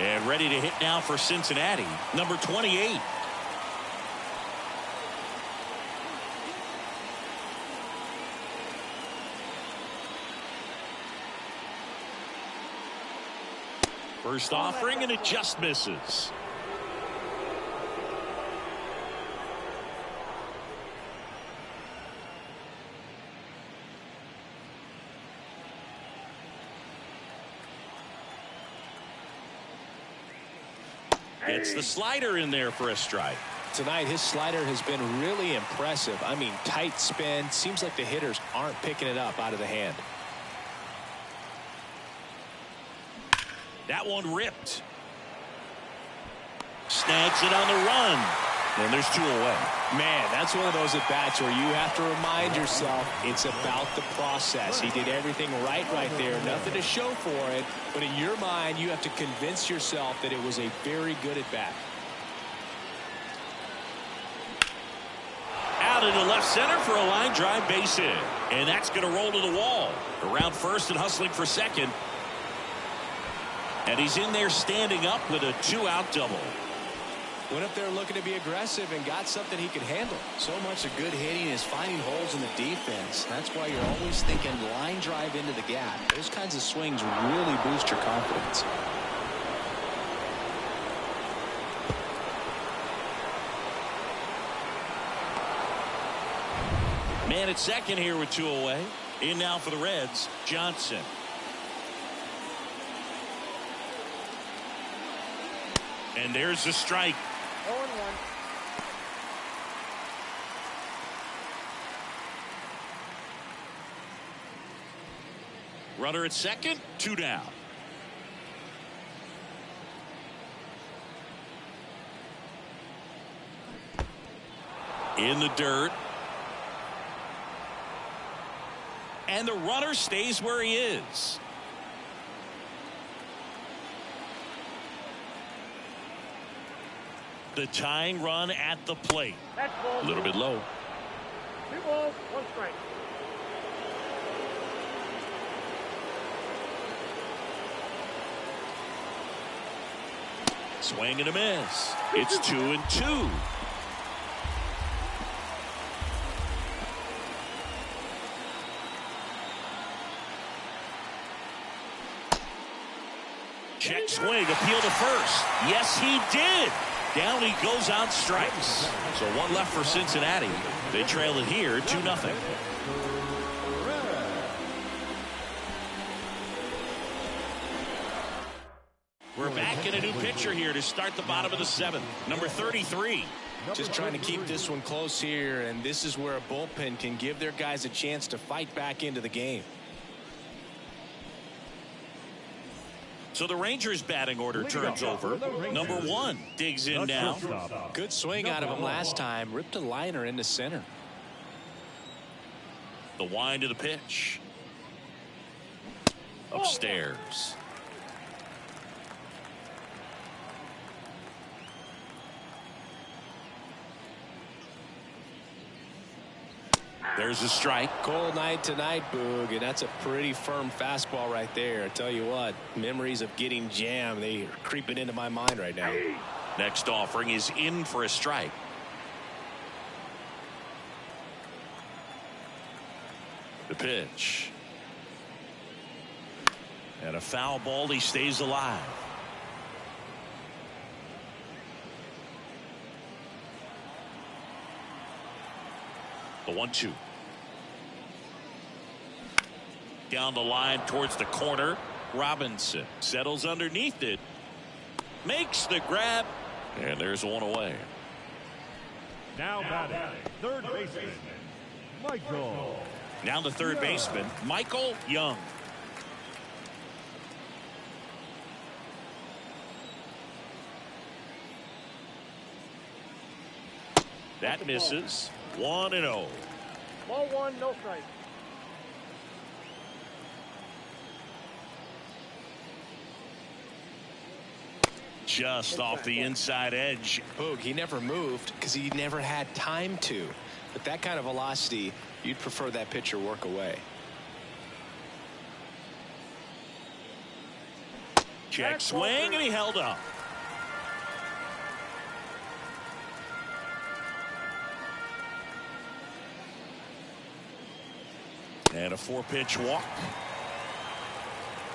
And ready to hit now for Cincinnati, number 28. First offering, and it just misses. Gets the slider in there for a strike. Tonight, his slider has been really impressive. I mean, tight spin. Seems like the hitters aren't picking it up out of the hand. That one ripped. Snags it on the run. And there's 2 away. Man, that's one of those at-bats where you have to remind yourself it's about the process. He did everything right there. Nothing to show for it. But in your mind, you have to convince yourself that it was a very good at-bat. Out into left center for a line drive base hit. And that's going to roll to the wall. Around first and hustling for second. And he's in there standing up with a 2-out double. Went up there looking to be aggressive and got something he could handle. So much of good hitting is finding holes in the defense. That's why you're always thinking line drive into the gap. Those kinds of swings really boost your confidence. Man at second here with 2 away. In now for the Reds, Johnson. And there's the strike. 0-1. Runner at second, 2 down. In the dirt. And the runner stays where he is. The tying run at the plate. That's ball. A little bit low. 2 balls, 1 strike. Swing and a miss. It's 2-2. Check swing, appeal to first. Yes, he did. Down he goes on strikes. So one left for Cincinnati. They trail it here 2-0. We're back in a new pitcher here to start the bottom of the seventh. Number 33. Just trying to keep this one close here, and this is where a bullpen can give their guys a chance to fight back into the game. So the Rangers batting order turns over. Number 1 digs in now. Good swing out of him last time. Ripped a liner into center. The wind of the pitch. Upstairs. There's a strike. Cold night tonight, Boog, and that's a pretty firm fastball right there. I tell you what, memories of getting jammed, they are creeping into my mind right now. Next offering is in for a strike. The pitch. And a foul ball, he stays alive. The 1-2. Down the line towards the corner. Robinson settles underneath it. Makes the grab. And there's one away. Now batting, third baseman, Michael. Now the third baseman, Michael Young. That misses. 1-0. Ball 1, no strike. Just off the inside edge. Boog, he never moved because he never had time to. But that kind of velocity, you'd prefer that pitcher work away. Check swing, and he held up. And a 4-pitch walk.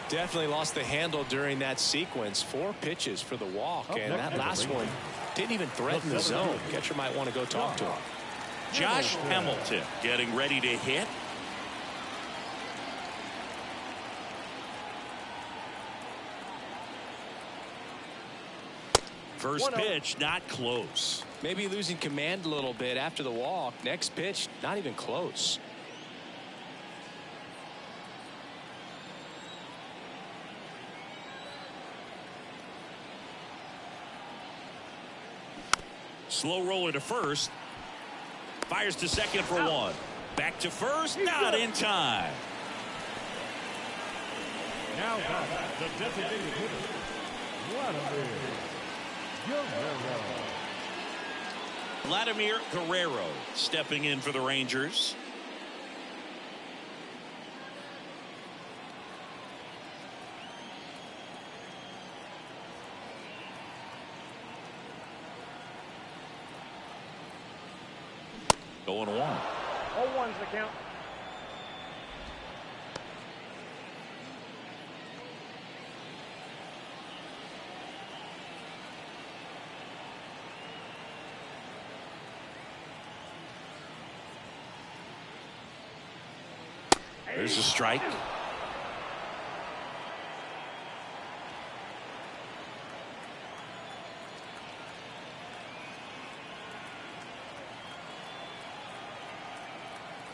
Definitely lost the handle during that sequence. 4 pitches for the walk, and that last one didn't even threaten the zone. Catcher might want to go talk to him. Josh Hamilton getting ready to hit. First pitch, not close. Maybe losing command a little bit after the walk. Next pitch, not even close. Slow roller to first. Fires to second for 1. Back to first, not in time. Now the designated hitter, Vladimir Guerrero stepping in for the Rangers. Going 1. 0-1's the count. There's a strike.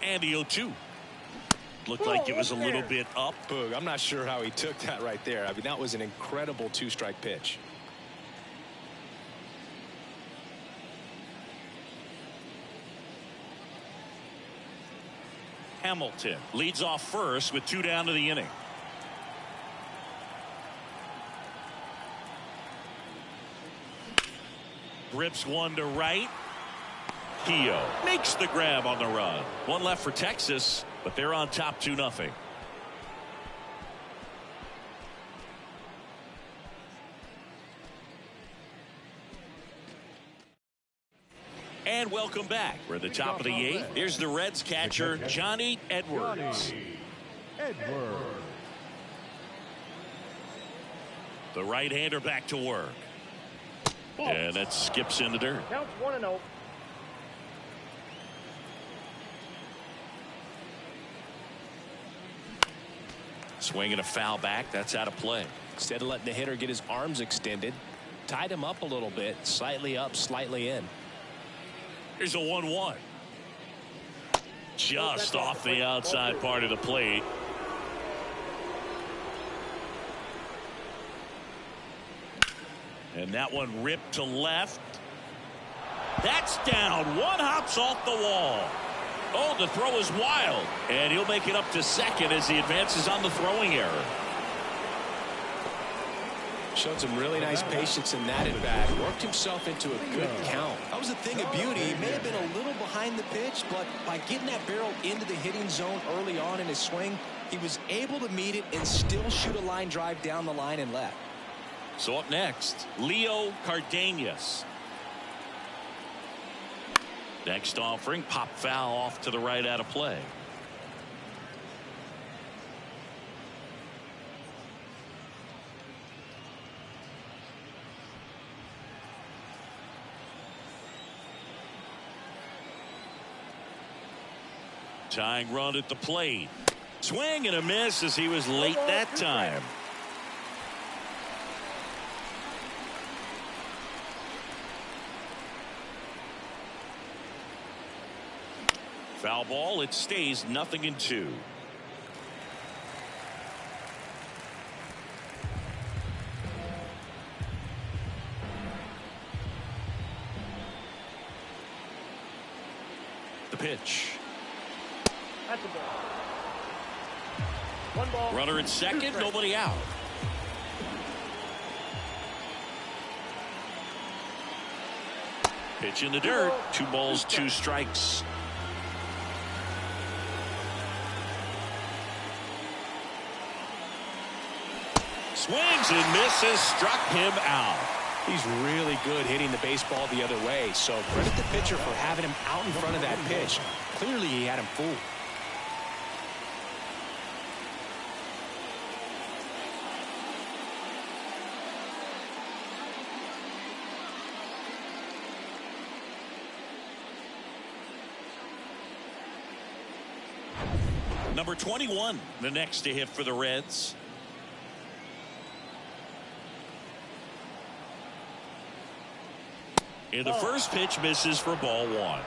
And the 0-2. Looked like it was a little bit up. Boog, I'm not sure how he took that right there. I mean, that was an incredible 2-strike pitch. Hamilton leads off first with 2 down to the inning. Rips one to right. Keogh makes the grab on the run. 1 left for Texas, but they're on top 2-0. And welcome back. We're at the top of the 8th. Here's the Reds catcher, Johnny Edwards. The right-hander back to work. And that skips in the dirt. Counts 1-0. Swinging a foul back. That's out of play. Instead of letting the hitter get his arms extended, tied him up a little bit, slightly up, slightly in. Here's a 1-1. Just off the outside part of the plate. And that one ripped to left. That's down. One hops off the wall. Oh, the throw is wild. And he'll make it up to second as he advances on the throwing error. Showed some really nice patience in that at bat. Worked himself into a good count. That was a thing of beauty. He may have been a little behind the pitch, but by getting that barrel into the hitting zone early on in his swing, he was able to meet it and still shoot a line drive down the line and left. So up next, Leo Cardenas. Next offering, pop foul off to the right, out of play. Tying run at the plate. Swing and a miss as he was late that time. Foul ball. It stays 0-2. The pitch. That's a ball. One ball. Runner at second, nobody out. Pitch in the dirt. 2 balls, 2 strikes. Swings and misses, struck him out. He's really good hitting the baseball the other way, so credit the pitcher for having him out in front of that pitch. Clearly he had him fooled. Number 21, the next to hit for the Reds. In the first pitch, misses for ball 1.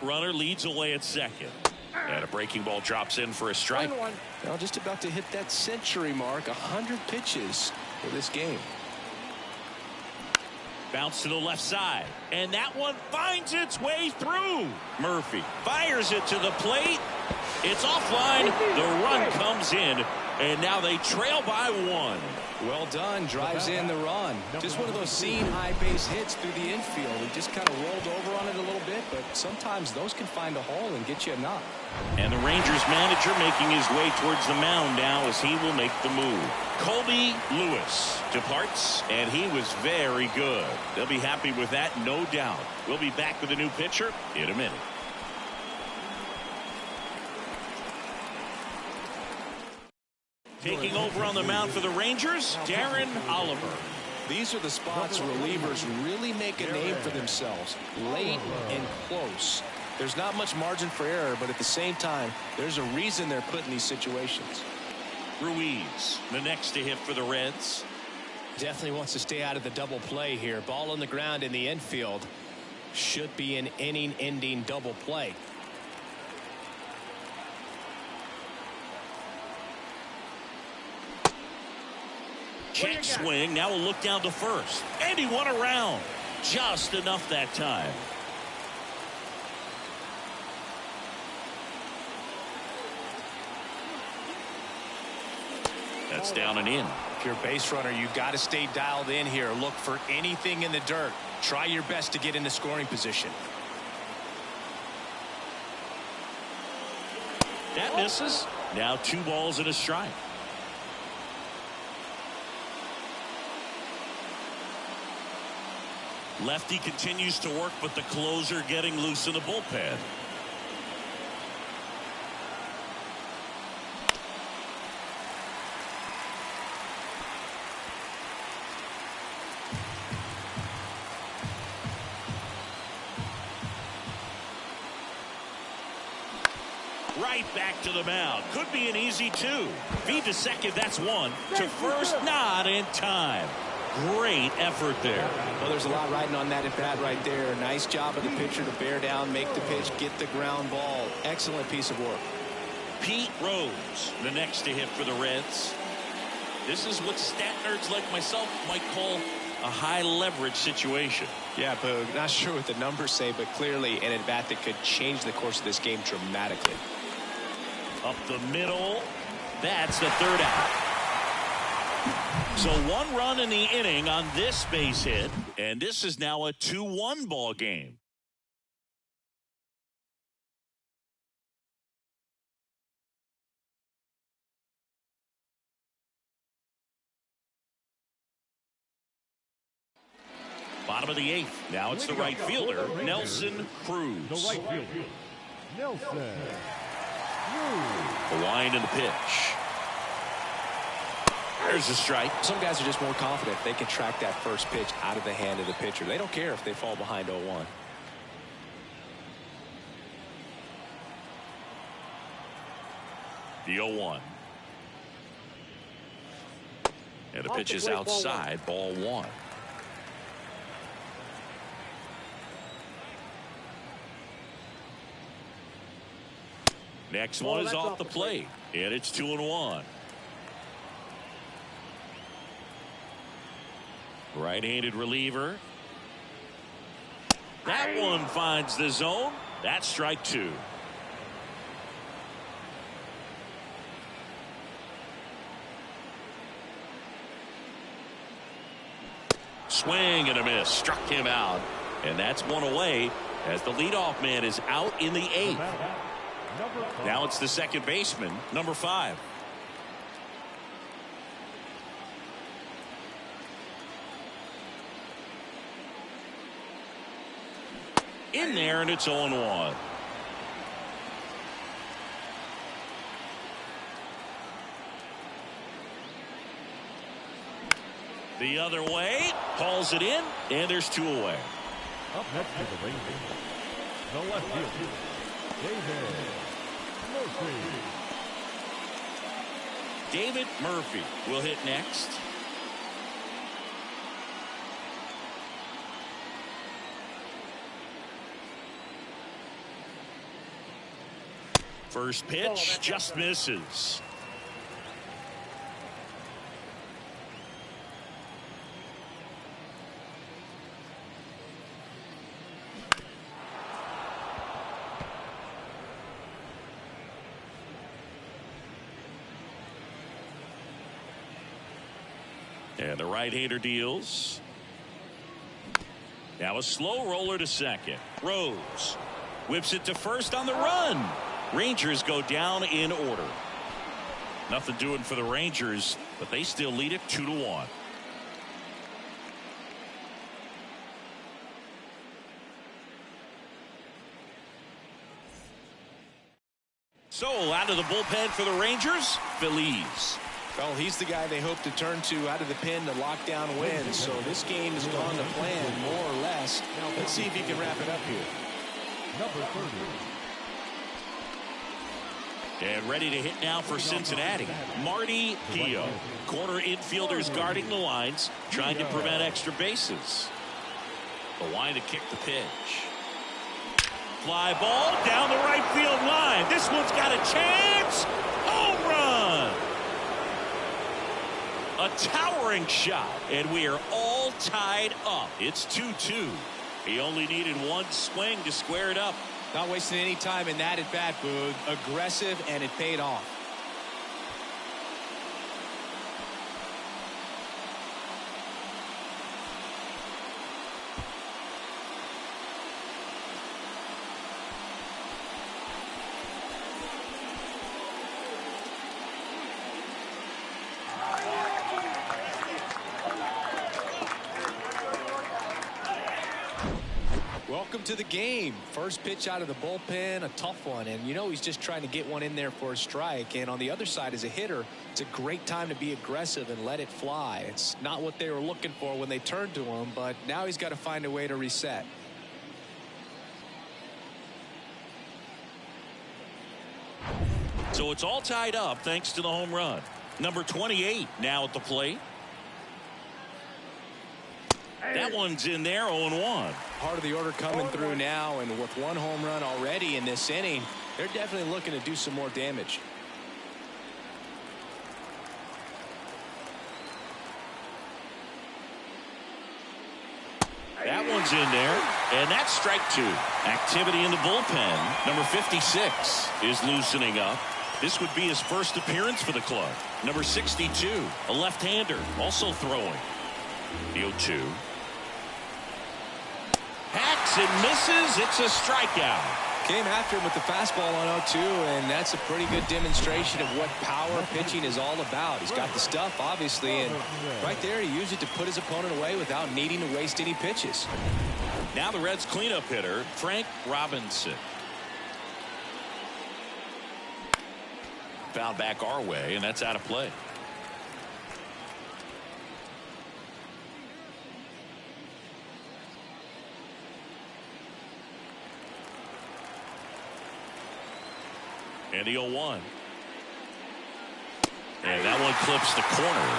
Runner leads away at second. And a breaking ball drops in for a strike. Now just about to hit that century mark. 100 pitches for this game. Bounce to the left side. And that one finds its way through. Murphy fires it to the plate. It's offline. The run comes in. And now they trail by 1. Well done. Drives in the run. Just one of those seam high base hits through the infield. He just kind of rolled over on it a little bit, but sometimes those can find a hole and get you a knock. And the Rangers manager making his way towards the mound now as he will make the move. Colby Lewis departs, and he was very good. They'll be happy with that, no doubt. We'll be back with a new pitcher in a minute. Taking over on the mound for the Rangers, Darren Oliver. These are the spots relievers really make a name for themselves. Late and close. There's not much margin for error, but at the same time, there's a reason they're put in these situations. Ruiz, the next to hit for the Reds. Definitely wants to stay out of the double play here. Ball on the ground in the infield. Should be an inning-ending double play. Check swing. Now we'll look down to first. And he won around. Just enough that time. That's down and in. If you're a base runner, you've got to stay dialed in here. Look for anything in the dirt. Try your best to get into scoring position. That misses. Now 2 balls and a strike. Lefty continues to work, but the closer getting loose in the bullpen. Right back to the mound. Could be an easy two. Feed to second, that's one. To first, not in time. Great effort there. Well, there's a lot riding on that at bat right there. Nice job of the pitcher to bear down, make the pitch, get the ground ball. Excellent piece of work. Pete Rose, the next to hit for the Reds. This is what stat nerds like myself might call a high leverage situation. Yeah, Boog, not sure what the numbers say, but clearly an at bat that could change the course of this game dramatically. Up the middle. That's the third out. So 1 run in the inning on this base hit, and this is now a 2-1 ball game. Bottom of the 8th. Now it's the right fielder, Nelson Cruz. The right fielder, Nelson Cruz. The wind in the pitch. There's a strike. Some guys are just more confident they can track that first pitch out of the hand of the pitcher. They don't care if they fall behind 0-1. The 0-1. And the pitch is outside, ball 1. Next one is off the plate, and it's 2-1. Right-handed reliever. That one finds the zone. That's strike 2. Swing and a miss. Struck him out. And that's one away as the leadoff man is out in the 8th. Now it's the second baseman, number 5. In there, and it's 0-1. The other way, hauls it in, and there's 2 away. Up next to the ring, the left fielder, David Murphy. David Murphy will hit next. First pitch just misses. And the right-hander deals. Now a slow roller to second. Rose whips it to first on the run. Rangers go down in order. Nothing doing for the Rangers, but they still lead it 2-1. So out of the bullpen for the Rangers, Feliz. Well, he's the guy they hope to turn to out of the pen to lock down wins. So this game has gone to plan, more or less. Let's see if he can wrap it up here. Number 30. And ready to hit now for Cincinnati, Marty Pio. Corner infielders guarding the lines, trying to prevent extra bases. The line to kick the pitch. Fly ball down the right field line. This one's got a chance. Home run. A towering shot, and we are all tied up. It's 2-2. He only needed one swing to square it up. Not wasting any time in that at bat, Boog. Aggressive, and it paid off. welcome to the game. First pitch out of the bullpen, a tough one. And, you know, he's just trying to get one in there for a strike. And on the other side, as a hitter, it's a great time to be aggressive and let it fly. It's not what they were looking for when they turned to him, but now he's got to find a way to reset. So it's all tied up thanks to the home run. Number 28 now at the plate. That one's in there, 0-1. Part of the order coming through now, and with one home run already in this inning, they're definitely looking to do some more damage. That one's in there, and that's strike 2. Activity in the bullpen. Number 56 is loosening up. This would be his first appearance for the club. Number 62, a left-hander, also throwing. The 0-2. Hacks and misses. It's a strikeout. Came after him with the fastball on 0-2, and that's a pretty good demonstration of what power pitching is all about. He's got the stuff, obviously, and right there he used it to put his opponent away without needing to waste any pitches. Now the Reds cleanup hitter, Frank Robinson. Foul back our way, and that's out of play. And the 0-1. And that one clips the corner.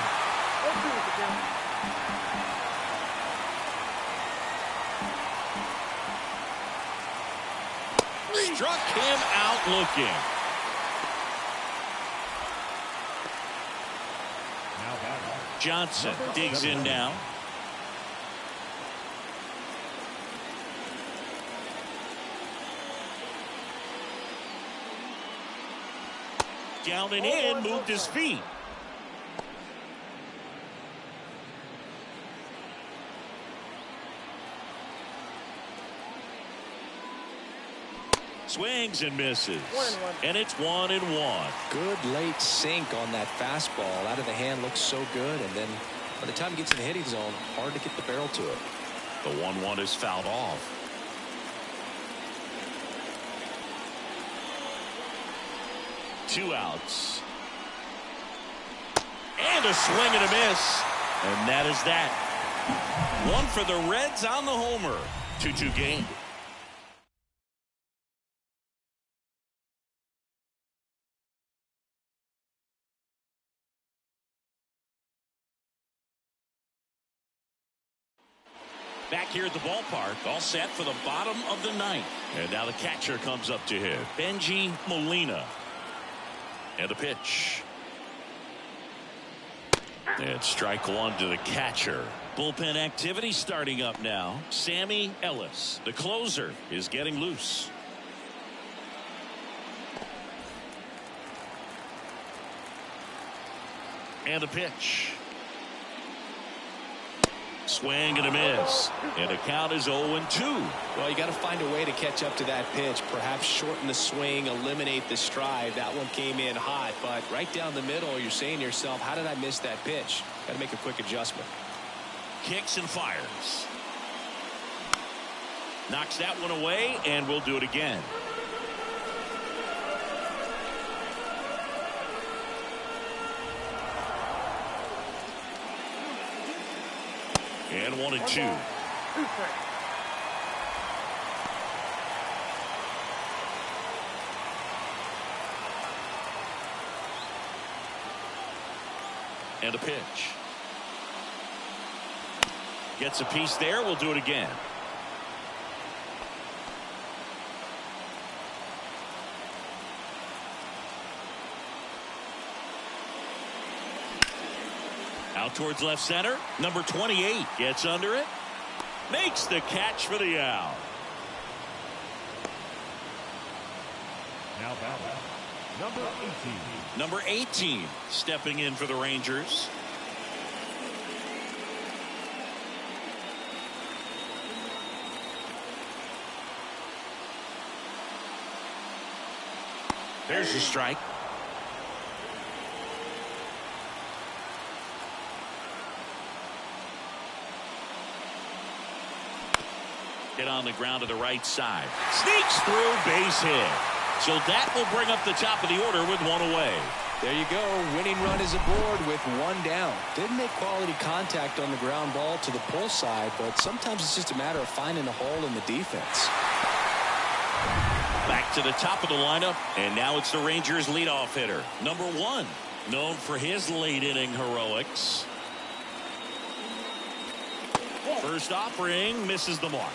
Struck him out looking. Johnson digs in now. Down and in, moved his feet. Swings and misses. And it's 1-1. Good late sink on that fastball. Out of the hand, looks so good. And then by the time it gets in the hitting zone, hard to get the barrel to it. The 1-1 is fouled off. Two outs. And a swing and a miss. And that is that. One for the Reds on the homer. 2-2 game. Back here at the ballpark, all set for the bottom of the ninth. And now the catcher comes up to hit. Benji Molina. And the pitch. And strike 1 to the catcher. Bullpen activity starting up now. Sammy Ellis, the closer, is getting loose. And the pitch. Swing and a miss. And the count is 0-2. Well, you got to find a way to catch up to that pitch. Perhaps shorten the swing, eliminate the stride. That one came in hot, but right down the middle, you're saying to yourself, how did I miss that pitch? Got to make a quick adjustment. Kicks and fires. Knocks that one away, and we'll do it again. And 1-2. And a pitch. Gets a piece there. We'll do it again. Out towards left center. Number 28 gets under it. Makes the catch for the out. Now batting, number 18. Number 18 stepping in for the Rangers. There's the strike. Hit on the ground to the right side. Sneaks through, base hit. So that will bring up the top of the order with one away. There you go. Winning run is aboard with one down. Didn't make quality contact on the ground ball to the pull side, but sometimes it's just a matter of finding a hole in the defense. Back to the top of the lineup, and now it's the Rangers leadoff hitter, number 1, known for his late inning heroics. First offering misses the mark.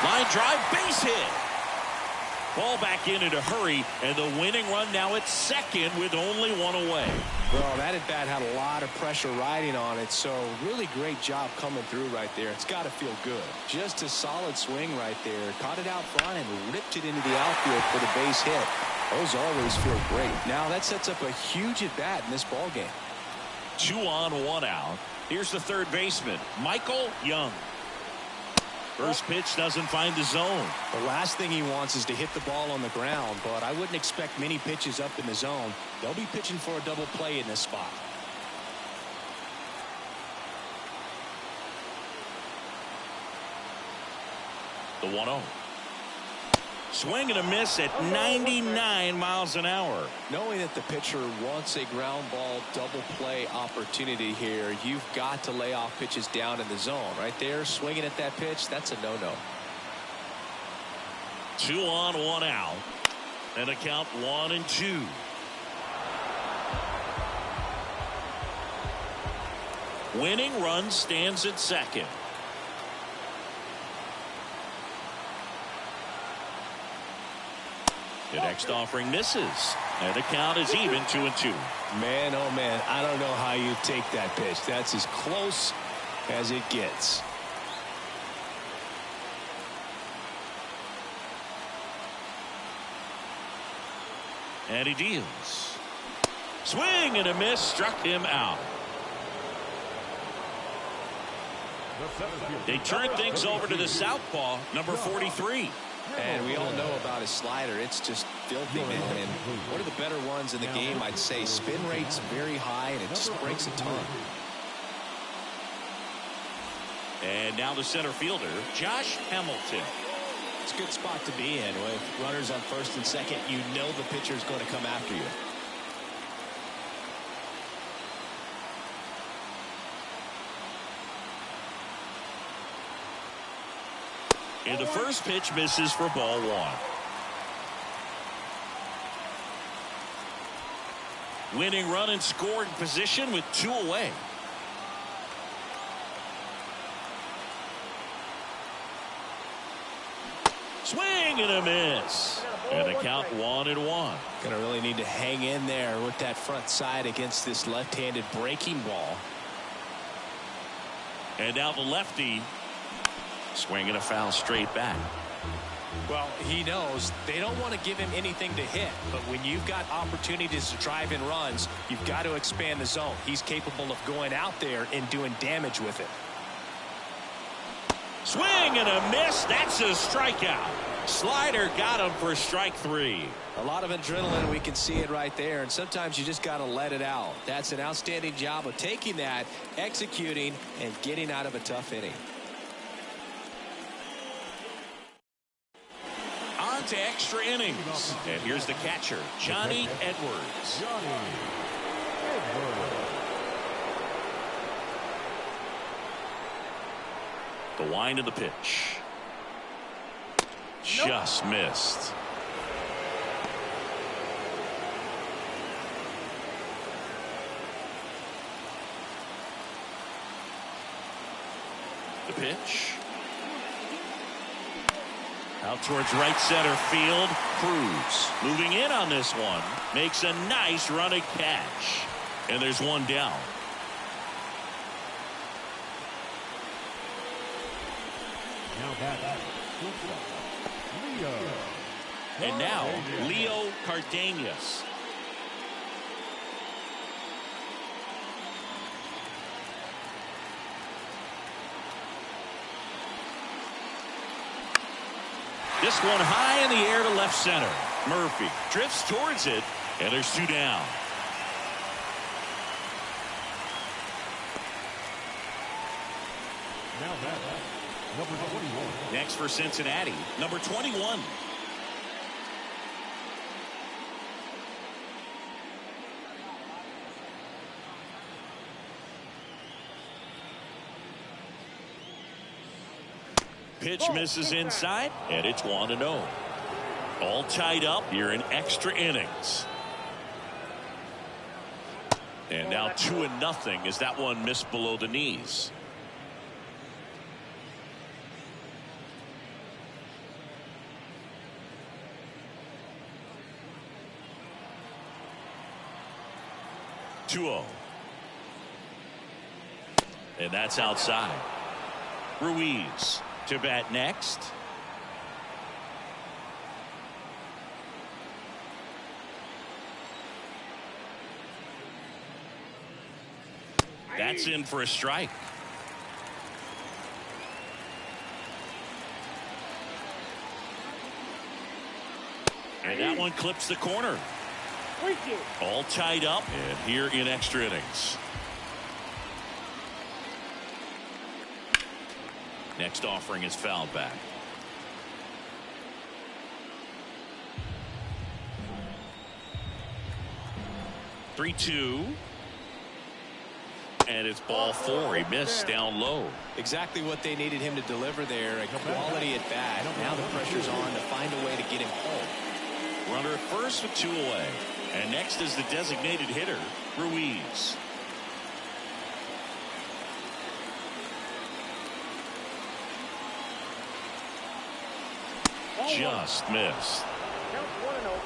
Line drive, base hit. Ball back in a hurry, and the winning run now at second with only one away. Well, that at bat had a lot of pressure riding on it, so really great job coming through right there. It's got to feel good. Just a solid swing right there. Caught it out front and ripped it into the outfield for the base hit. Those always feel great. Now that sets up a huge at bat in this ball game. 2 on, 1 out. Here's the third baseman, Michael Young. First pitch doesn't find the zone. The last thing he wants is to hit the ball on the ground, but I wouldn't expect many pitches up in the zone. They'll be pitching for a double play in this spot. The 1-0. Swing and a miss at 99 miles an hour. Knowing that the pitcher wants a ground ball double play opportunity here, you've got to lay off pitches down in the zone. Right there, swinging at that pitch, that's a no-no. 2 on, 1 out. And a count 1-2. Winning run stands at second. The next offering misses, and the count is even 2-2. Man, oh man, I don't know how you take that pitch. That's as close as it gets. And he deals. Swing and a miss, struck him out. They turn things over to the southpaw, number 43. And we all know about his slider. It's just filthy, man. And one of the better ones in the game, I'd say. Spin rate's very high, and it just breaks a ton. And now the center fielder, Josh Hamilton. It's a good spot to be in. With runners on first and second, you know the pitcher's going to come after you. And the first pitch misses for ball 1. Winning run in scoring position with 2 away. Swing and a miss. And the count 1-1. Gonna really need to hang in there with that front side against this left-handed breaking ball. And now the lefty. Swinging a foul straight back. Well, he knows they don't want to give him anything to hit, but when you've got opportunities to drive in runs, you've got to expand the zone. He's capable of going out there and doing damage with it. Swing and a miss. That's a strikeout. Slider got him for strike 3. A lot of adrenaline, we can see it right there, and sometimes you just got to let it out. That's an outstanding job of taking that, executing, and getting out of a tough inning. On to extra innings. And here's the catcher, Johnny Edwards. The wind of the pitch. Just missed. The pitch. Out towards right center field. Cruz moving in on this one. Makes a nice running catch. And there's one down. And now Leo Cardenas. This one high in the air to left center. Murphy drifts towards it, and there's 2 down. Now that number 21. Next for Cincinnati, number 21. Pitch misses inside, and it's 1-0. All tied up here in extra innings. And now 2-0 as that one missed below the knees. And that's outside. Ruiz to bat next. That's in for a strike. And that one clips the corner. All tied up and here in extra innings. Next offering is fouled back. Three-two. And it's ball 4. He missed down low. Exactly what they needed him to deliver there. A quality at bat. Now the pressure's on to find a way to get him home. Runner at first with 2 away. And next is the designated hitter, Ruiz. Just missed. Count 1-0.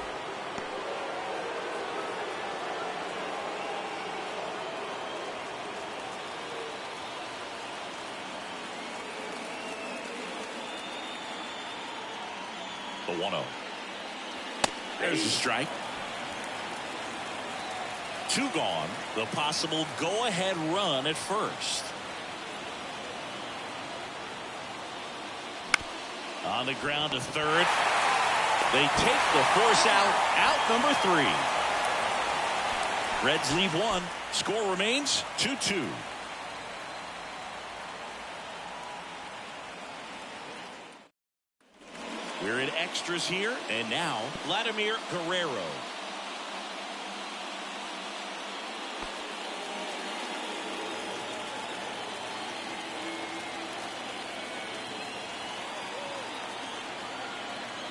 The 1-0. There's the strike. 2 gone. The possible go-ahead run at first. On the ground to third. They take the force out number 3. Reds leave 1. Score remains 2-2. We're in extras here, and now Vladimir Guerrero.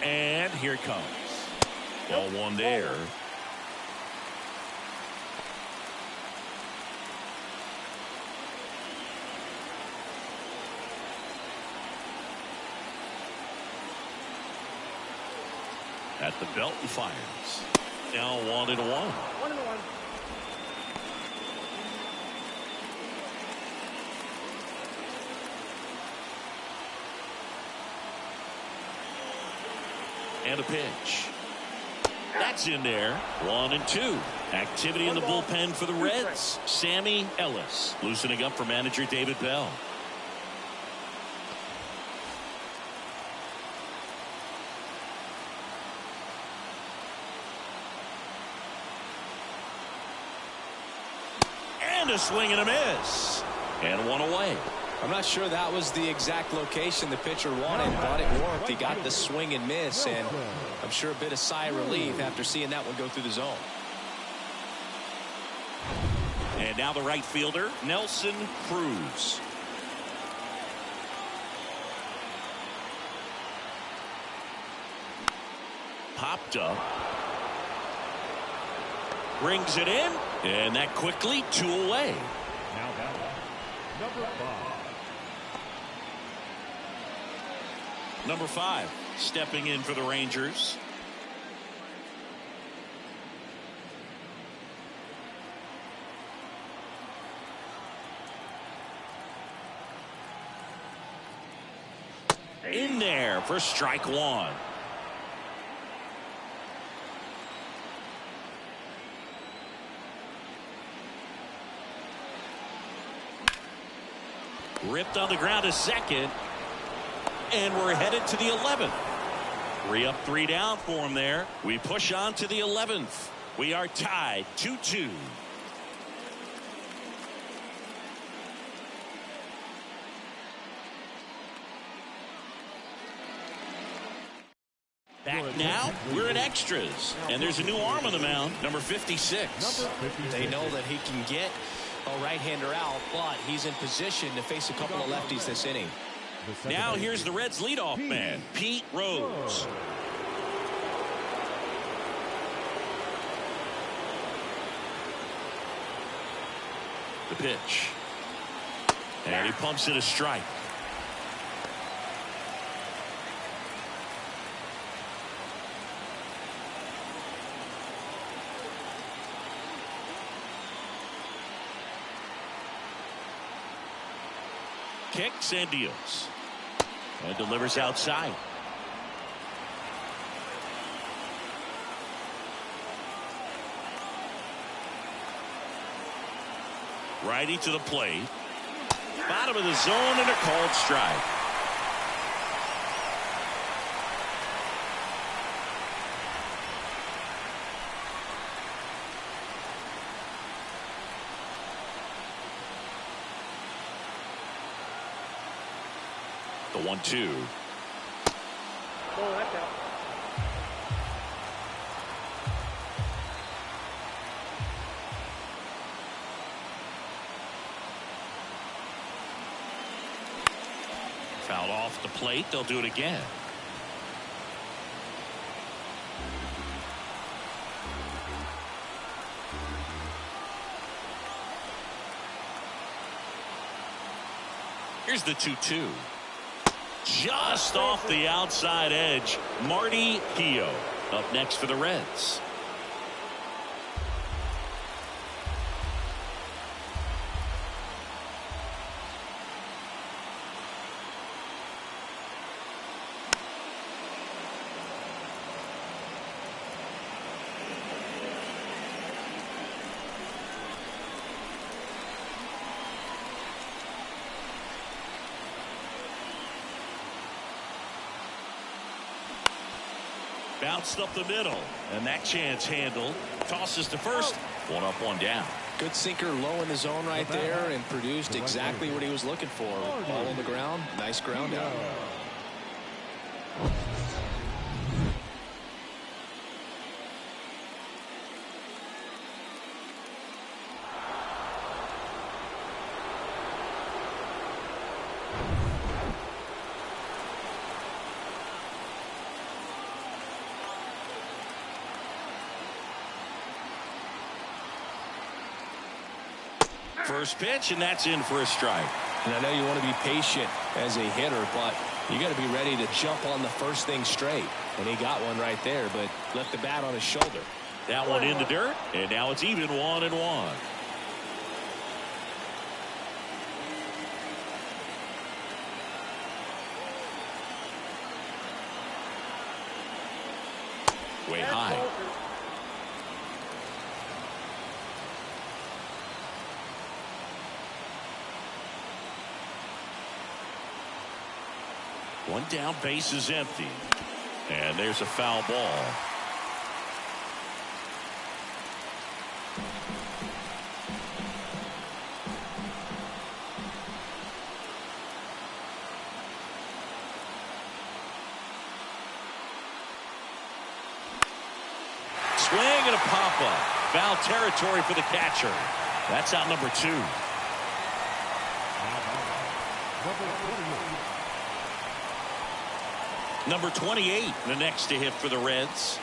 And here it comes. Ball 1 there. At the belt and fires. Now 1-1. 1-1. And a pitch. That's in there. 1-2. Activity in the bullpen for the Reds. Sammy Ellis loosening up for manager David Bell. And a swing and a miss. And 1 away. I'm not sure that was the exact location the pitcher wanted, but it worked. He got the swing and miss, and I'm sure a bit of sigh of relief after seeing that one go through the zone. And now the right fielder, Nelson Cruz. Popped up. Brings it in, and that quickly 2 away. Now that number 5. Number 5 stepping in for the Rangers. In there for strike 1. Ripped on the ground to second. And we're headed to the 11th. 3 up, 3 down for him there. We push on to the 11th. We are tied 2-2. Back now, we're in extras. And there's a new arm on the mound, number 56. They know that he can get a right-hander out, but he's in position to face a couple of lefties this inning. Now here's the Reds' leadoff man, Pete Rose. The pitch. And he pumps it a strike. Kicks and deals. And delivers outside. Righty to the plate. Bottom of the zone and a called strike. The 1-2. Oh, that's out. Fouled off the plate. They'll do it again. Here's the 2-2. Just off the outside edge. Marty Keough up next for the Reds. Bounced up the middle, and that chance handled. Tosses to first. 1 up, 1 down. Good sinker low in the zone right there and produced exactly what he was looking for. Ball on the ground. Nice ground out. First pitch, and that's in for a strike. And I know you want to be patient as a hitter, but you got to be ready to jump on the first thing straight. And he got one right there, but left the bat on his shoulder. That one in the dirt, and now it's even 1-1. Way high. One down, base is empty. And there's a foul ball. Swing and a pop-up. Foul territory for the catcher. That's out number 2. Number 28, the next to hit for the Reds.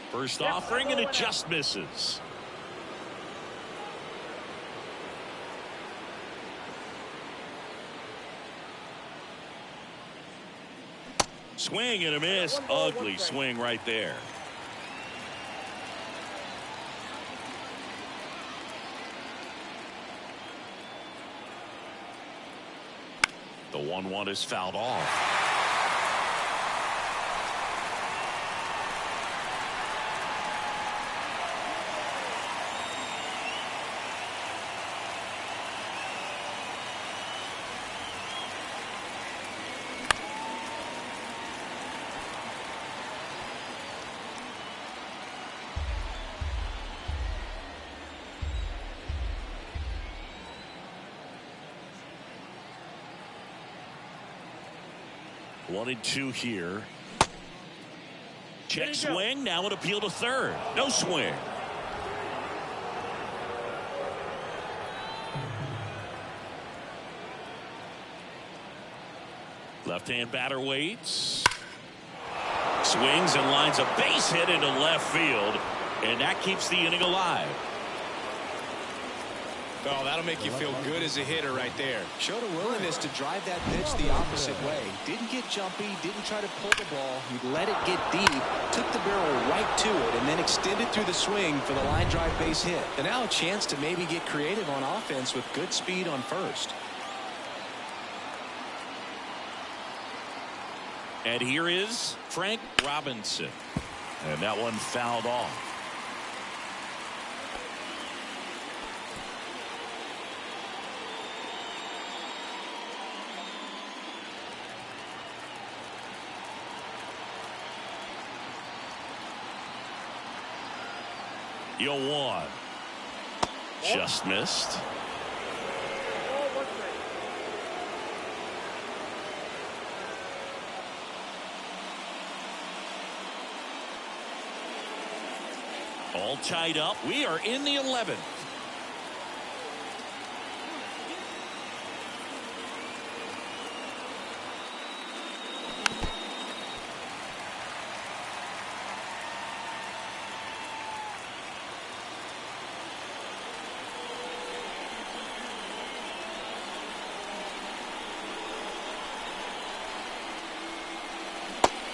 First offering, and it just misses. Swing and a miss. Ugly swing right there. The 1-1 is fouled off. 1-2 here. Check swing. Now an appeal to third. No swing. Left-hand batter waits. Swings and lines a base hit into left field. And that keeps the inning alive. Oh, that'll make you feel good as a hitter right there. Showed a willingness to drive that pitch the opposite way. Didn't get jumpy, didn't try to pull the ball. He let it get deep, took the barrel right to it, and then extended through the swing for the line drive base hit. And now a chance to maybe get creative on offense with good speed on first. And here is Frank Robinson. And that one fouled off. Yo, one. Just missed. All tied up. We are in the 11th.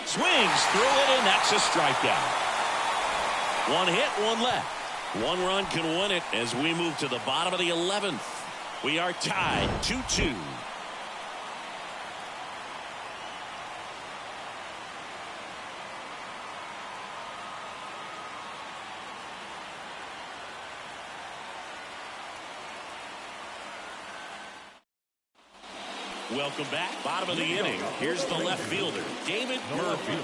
Swings through it, and that's a strikeout. One hit, one left. One run can win it as we move to the bottom of the 11th. We are tied 2-2. Welcome back. Bottom of the inning. Here's the left fielder, David Murphy.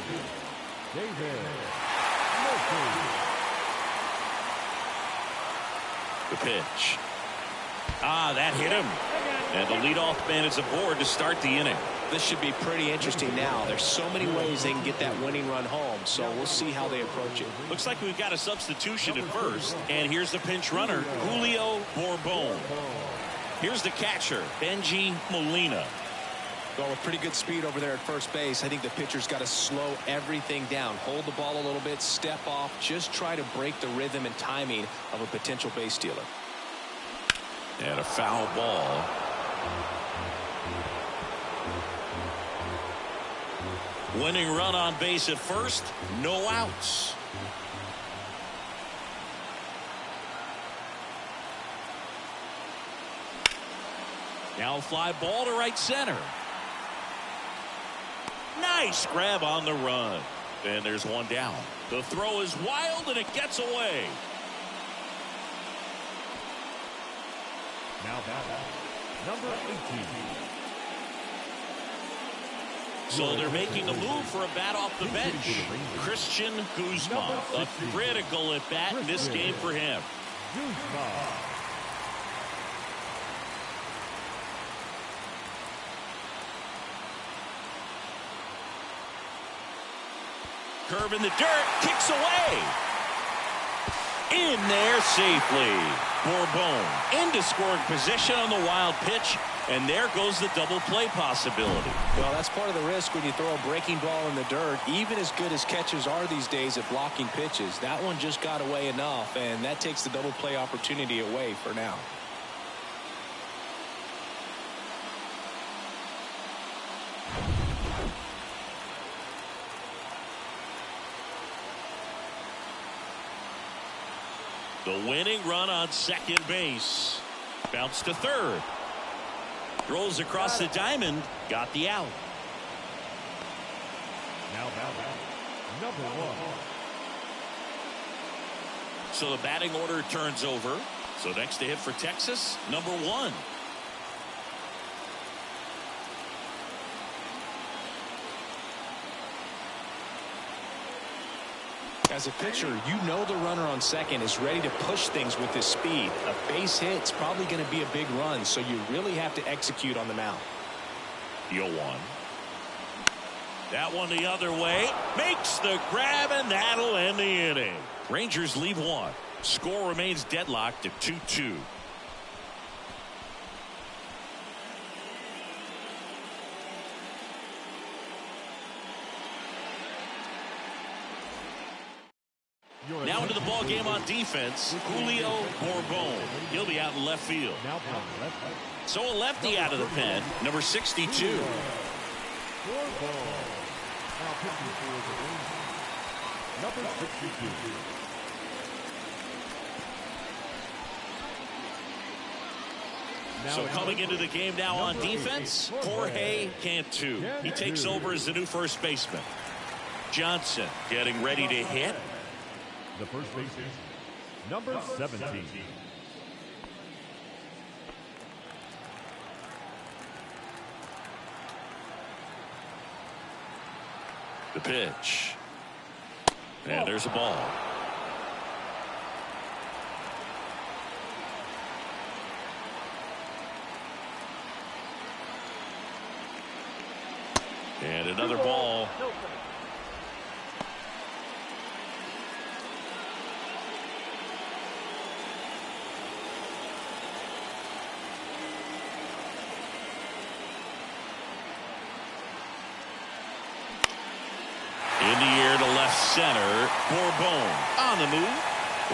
David Murphy. The pitch. That hit him. And the leadoff man is aboard to start the inning. This should be pretty interesting now. There's so many ways they can get that winning run home, so we'll see how they approach it. Looks like we've got a substitution at first. And here's the pinch runner, Julio Bourbon. Here's the catcher, Benji Molina. Well, with pretty good speed over there at first base, I think the pitcher's got to slow everything down. Hold the ball a little bit, step off, just try to break the rhythm and timing of a potential base stealer. And a foul ball. Winning run on base at first, no outs. Now a fly ball to right center. Nice grab on the run. And there's one down. The throw is wild and it gets away. Now batting, number 18. So they're making a move for a bat off the bench. Christian Guzman. A critical at bat in this game for him. Guzman. Curve in the dirt, kicks away. In there safely. Bourbon into scoring position on the wild pitch, and there goes the double play possibility. Well, that's part of the risk when you throw a breaking ball in the dirt. Even as good as catchers are these days at blocking pitches, that one just got away enough, and that takes the double play opportunity away for now. The winning run on second base. Bounce to third. Rolls across the diamond. Got the out. Now batting, number 1. So the batting order turns over. So next to hit for Texas, number 1. As a pitcher, you know the runner on second is ready to push things with his speed. A base hit's probably going to be a big run, so you really have to execute on the mound. Yo, one. That one the other way. Makes the grab, and that'll end the inning. Rangers lead one. Score remains deadlocked at 2-2. Now into the ball game on defense, Julio Bourbon. He'll be out in left field. So a lefty out of the pen, number 62. Now pitching for the Rangers, number 62. So coming into the game now on defense, Jorge Cantu. He takes over as the new first baseman. Johnson getting ready to hit. The first baseman, number 17. The pitch. And there's a ball. And another ball. In the air to left center. Bourbon on the move.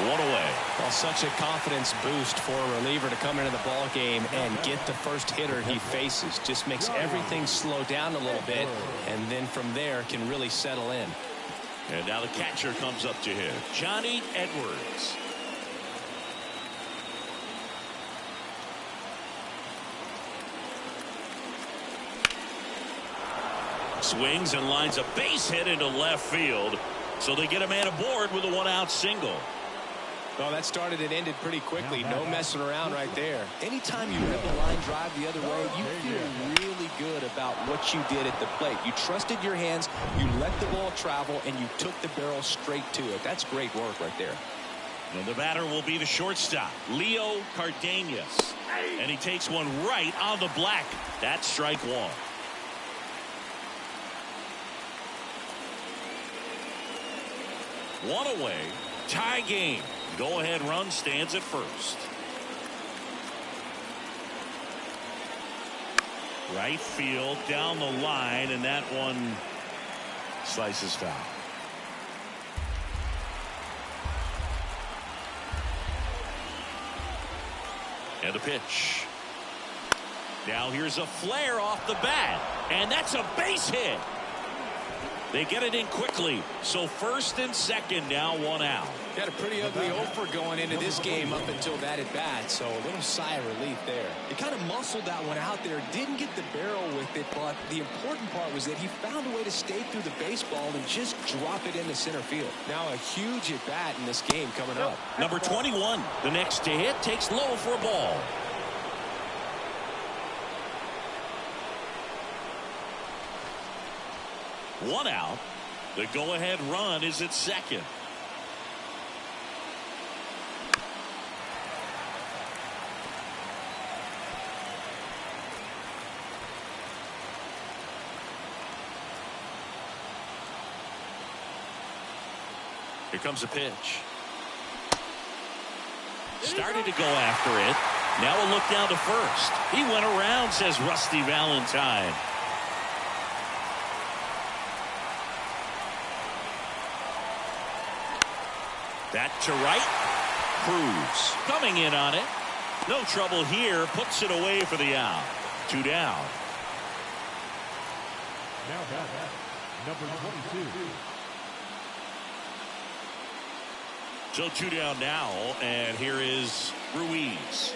One away. Well, such a confidence boost for a reliever to come into the ball game and get the first hitter he faces. Just makes everything slow down a little bit, and then from there can really settle in. And now the catcher comes up to him, Johnny Edwards. Swings and lines a base hit into left field. So they get a man aboard with a one-out single. Well, that started and ended pretty quickly. No messing around right there. Anytime you rip a line drive the other way, you feel really good about what you did at the plate. You trusted your hands, you let the ball travel, and you took the barrel straight to it. That's great work right there. And the batter will be the shortstop, Leo Cardenas. And he takes one right on the black. That's strike one. One away. Tie game. Go-ahead run stands at first. Right field down the line, and that one slices foul. And the pitch. Now here's a flare off the bat, and that's a base hit. They get it in quickly. So first and second, now one out. Got a pretty ugly offer going into this game up until that at bat, so a little sigh of relief there. He kind of muscled that one out there, didn't get the barrel with it, but the important part was that he found a way to stay through the baseball and just drop it into center field. Now a huge at bat in this game coming up. Number 21, the next to hit, takes low for a ball. One out. The go-ahead run is at second. Here comes a pitch. Started to go after it. Now a look down to first. He went around, says Rusty Valentine. That to right. Cruz coming in on it. No trouble here. Puts it away for the out. Two down. Now back, number 22. So two down now, and here is Ruiz.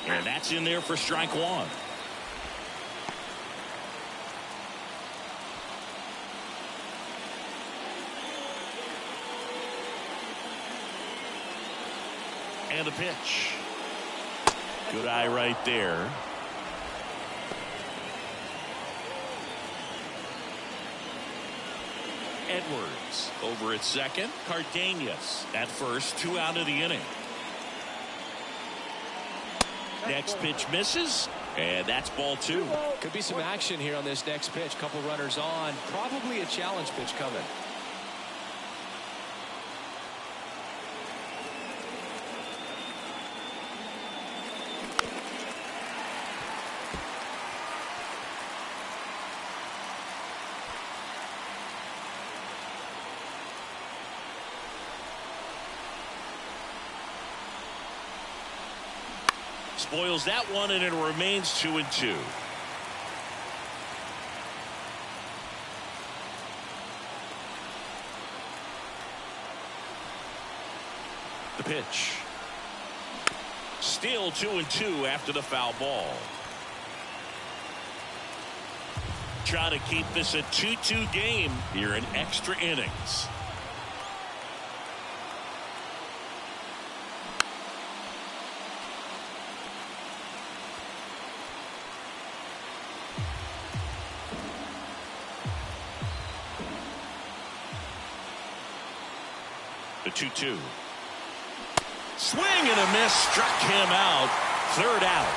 And that's in there for strike one. And the pitch. Good eye right there. Edwards. Over at second, Cardenas. At first, 2 out of the inning. Next pitch misses, and that's ball 2. Could be some action here on this next pitch. Couple runners on. Probably a challenge pitch coming. Spoils that one, and it remains 2-2. The pitch. Still 2-2 after the foul ball. Trying to keep this a 2-2 game here in extra innings. The 2-2. Swing and a miss, struck him out. Third out.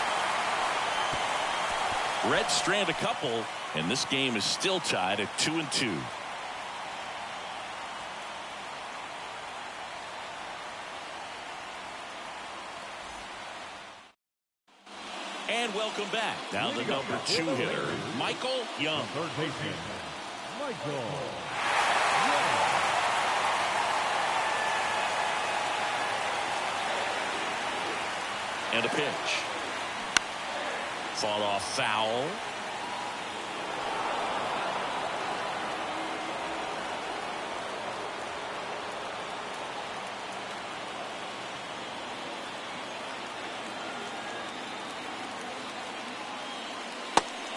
Reds strand a couple, and this game is still tied at 2-2. And welcome back. Now the number 2 hitter, Michael Young. Third baseman, Michael Young. And a pitch. Fought off foul.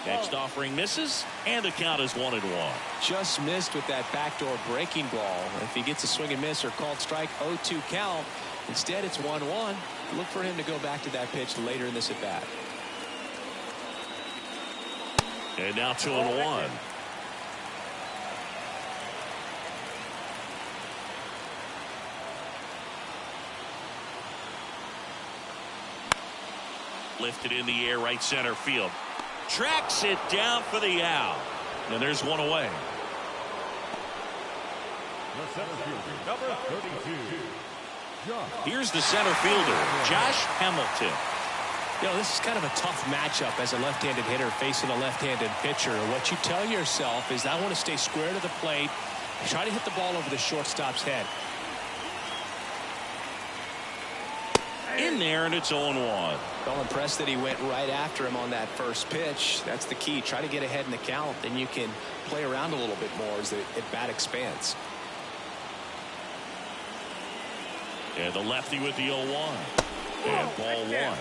Next offering misses, and the count is 1-1. Just missed with that backdoor breaking ball. If he gets a swing and miss or called strike, 0-2 count. Instead, it's 1-1. Look for him to go back to that pitch later in this at bat. And now 2-1. Lifted in the air, right center field. Tracks it down for the out. And there's one away. The center fielder, number 32. Here's the center fielder, Josh Hamilton. You know, this is kind of a tough matchup as a left-handed hitter facing a left-handed pitcher. What you tell yourself is, I want to stay square to the plate, try to hit the ball over the shortstop's head. In there, and it's 0-1. Well, impressed that he went right after him on that first pitch. That's the key. Try to get ahead in the count, then you can play around a little bit more as the at-bat expands. And the lefty with the 0-1. And ball 1.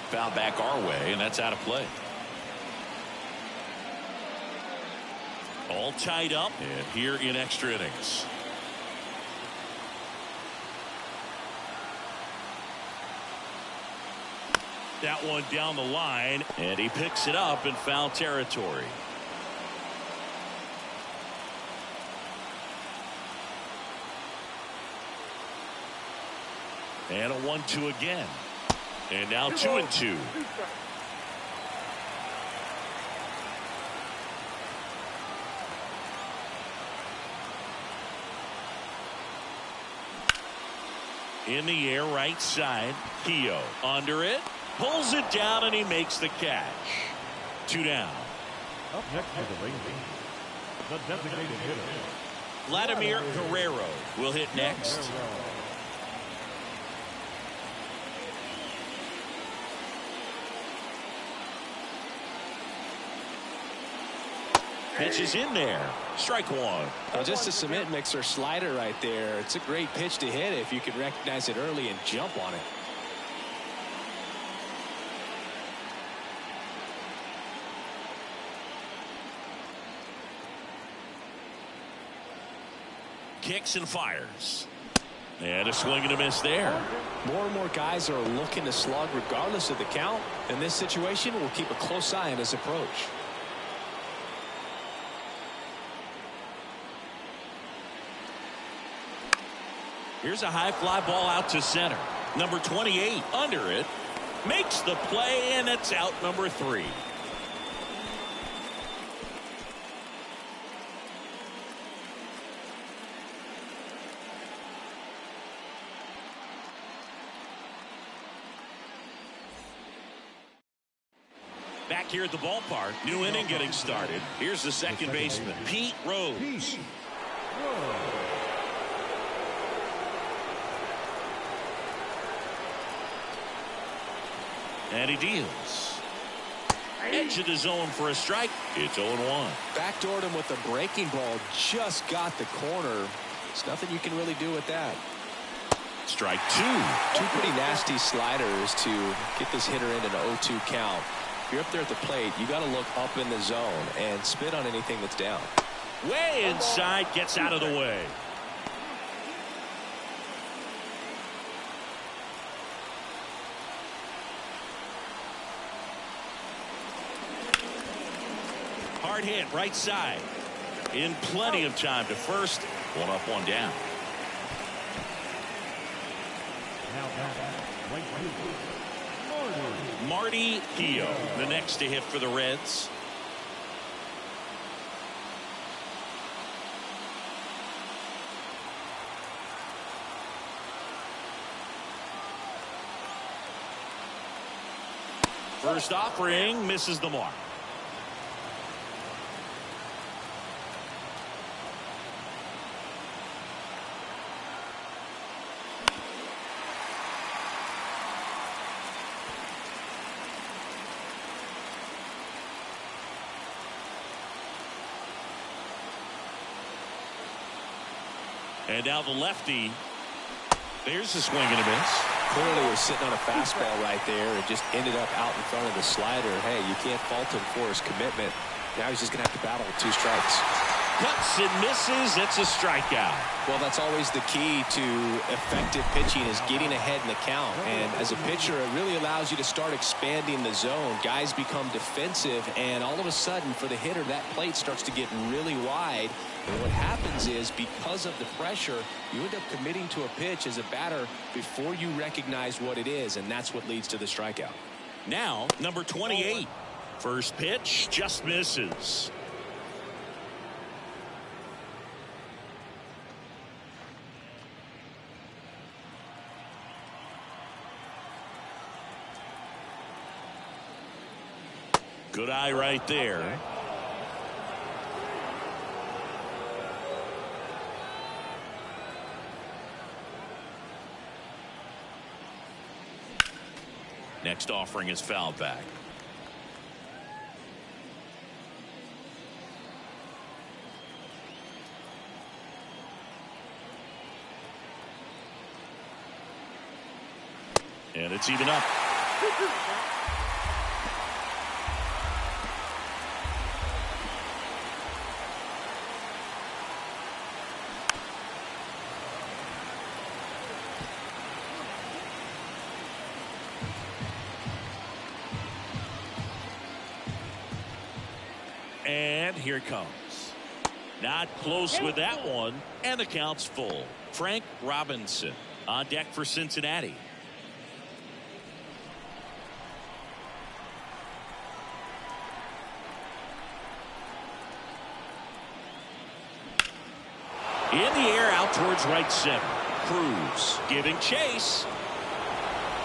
Foul back our way, and that's out of play. All tied up, and here in extra innings. That one down the line, and he picks it up in foul territory. And a 1-2 again. And now 2-2. In the air, right side. Keogh under it. Pulls it down, and he makes the catch. 2 down. Up next for the Rangers, the designated hitter, Vladimir Guerrero will hit next. Pitch is in there. Strike 1. Well, just a cement mixer slider right there. It's a great pitch to hit if you can recognize it early and jump on it. Kicks and fires. And a swing and a miss there. More and more guys are looking to slug regardless of the count. In this situation, we'll keep a close eye on his approach. Here's a high fly ball out to center. Number 28 under it. Makes the play, and it's out number 3. Back here at the ballpark, new inning getting started. Here's the second baseman, Pete Rose. And he deals. Edge of the zone for a strike. It's 0-1. Backdoored him with a breaking ball. Just got the corner. There's nothing you can really do with that. Strike 2. Two pretty nasty sliders to get this hitter in an 0-2 count. If you're up there at the plate, you got to look up in the zone and spit on anything that's down. Way inside, gets out of the way. Hard hit right side. In plenty of time to first. 1 up, 1 down. Marty Hio, the next to hit for the Reds. First offering misses the mark. And now the lefty. There's a swing and a miss. Clearly was sitting on a fastball right there and just ended up out in front of the slider. Hey, you can't fault him for his commitment. Now he's just going to have to battle with 2 strikes. Cuts and misses. It's a strikeout. Well, that's always the key to effective pitching, is getting ahead in the count. And as a pitcher, it really allows you to start expanding the zone. Guys become defensive, and all of a sudden, for the hitter, that plate starts to get really wide. And what happens is, because of the pressure, you end up committing to a pitch as a batter before you recognize what it is, and that's what leads to the strikeout. Now, number 28. First pitch just misses. Good eye right there. Next offering is fouled back. And it's even up. And here it comes. Not close with that one, and the count's full. Frank Robinson on deck for Cincinnati. In the air, out towards right center. Cruz giving chase.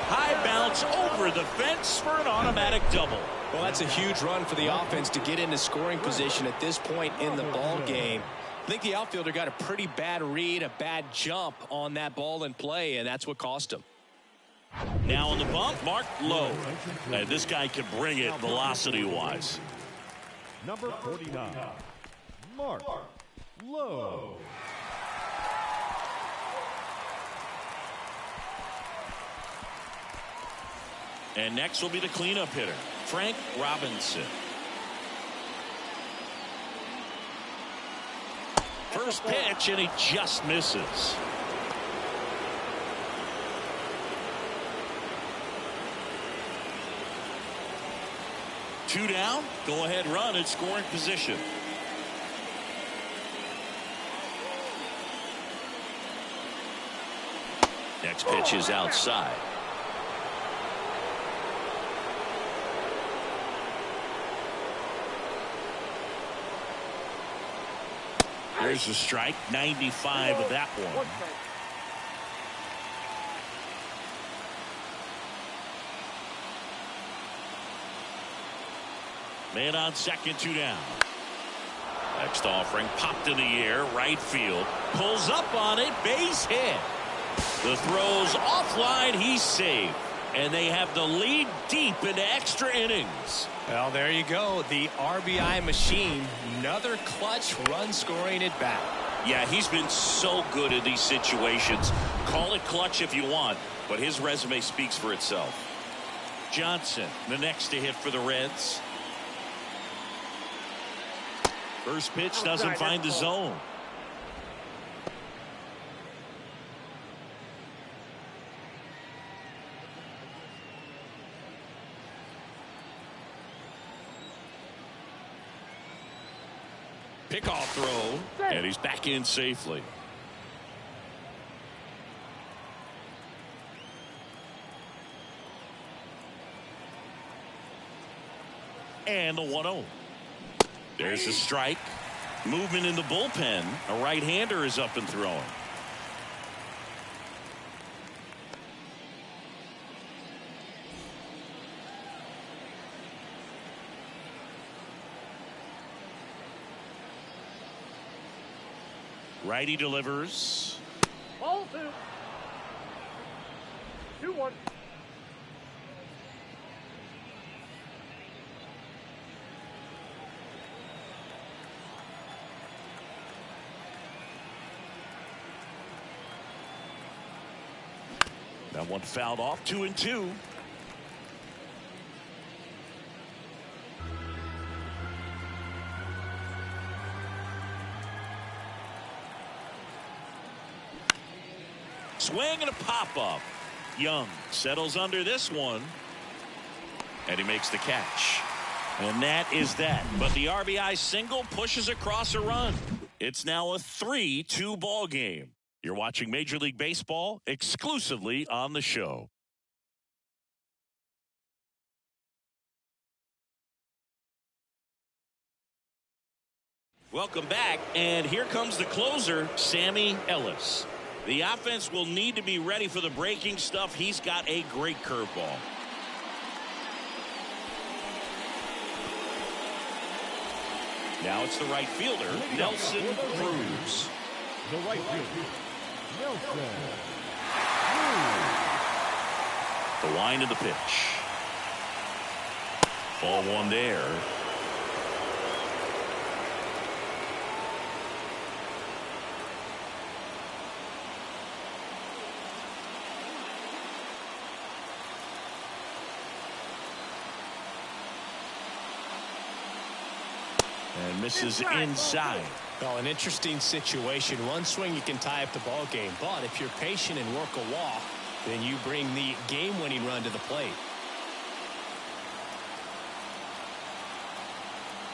High bounce over the fence for an automatic double. Well, that's a huge run for the offense to get into scoring position at this point in the ball game. I think the outfielder got a pretty bad read, a bad jump on that ball in play, and that's what cost him. Now on the bump, Mark Lowe. And this guy can bring it velocity-wise. Number 49, Mark Lowe. And next will be the cleanup hitter, Frank Robinson. First pitch, and he just misses. 2 down. Go ahead run at scoring position. Next pitch is outside. There's a strike. 95 of that one. Man on second, 2 down. Next offering popped in the air, right field. Pulls up on it, base hit. The throw's offline, he's safe. And they have the lead deep into extra innings. Well, there you go. The RBI machine. Another clutch run scoring at bat. Yeah, he's been so good in these situations. Call it clutch if you want, but his resume speaks for itself. Johnson, the next to hit for the Reds. First pitch doesn't find the zone. Pickoff throw, and he's back in safely. And the 1-0. There's a strike. Movement in the bullpen. A right-hander is up and throwing. Righty delivers. Ball 2. 2-1. That one fouled off. 2-2. Swing and a pop-up. Young settles under this one. And he makes the catch. And that is that. But the RBI single pushes across a run. It's now a 3-2 ball game. You're watching Major League Baseball exclusively on the show. Welcome back, and here comes the closer, Sammy Ellis. The offense will need to be ready for the breaking stuff. He's got a great curveball. Now it's the right fielder, Nelson Cruz. The right fielder, Nelson. The wind of the pitch. Ball one there. And misses inside. Well, an interesting situation. One swing you can tie up the ball game, but if you're patient and work a walk, then you bring the game-winning run to the plate.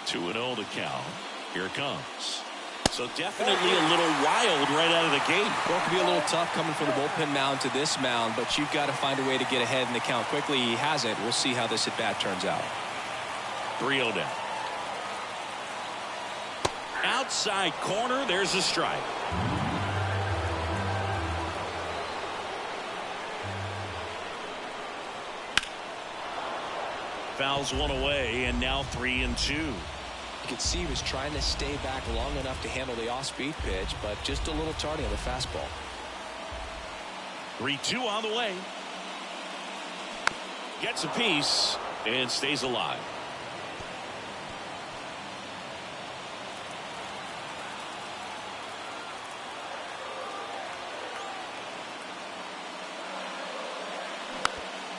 2-0 to count. Here it comes. So definitely a little wild right out of the gate. Well, it could be a little tough coming from the bullpen mound to this mound, but you've got to find a way to get ahead in the count quickly. He hasn't. We'll see how this at-bat turns out. 3-0 down. Outside corner, there's a strike. Fouls one away, and now 3-2. You could see he was trying to stay back long enough to handle the off-speed pitch, but just a little tardy on the fastball. 3-2 on the way. Gets a piece and stays alive.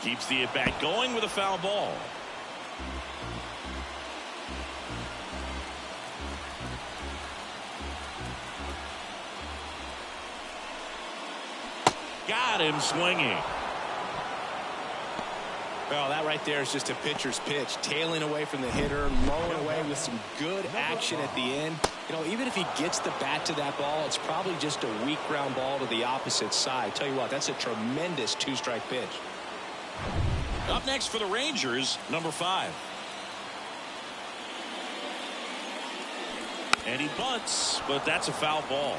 Keeps the at-bat going with a foul ball. Got him swinging. Well, that right there is just a pitcher's pitch. Tailing away from the hitter, mowing away with some good action at the end. You know, even if he gets the bat to that ball, it's probably just a weak ground ball to the opposite side. Tell you what, that's a tremendous two-strike pitch. Up next for the Rangers, number 5. And he bunts, but that's a foul ball.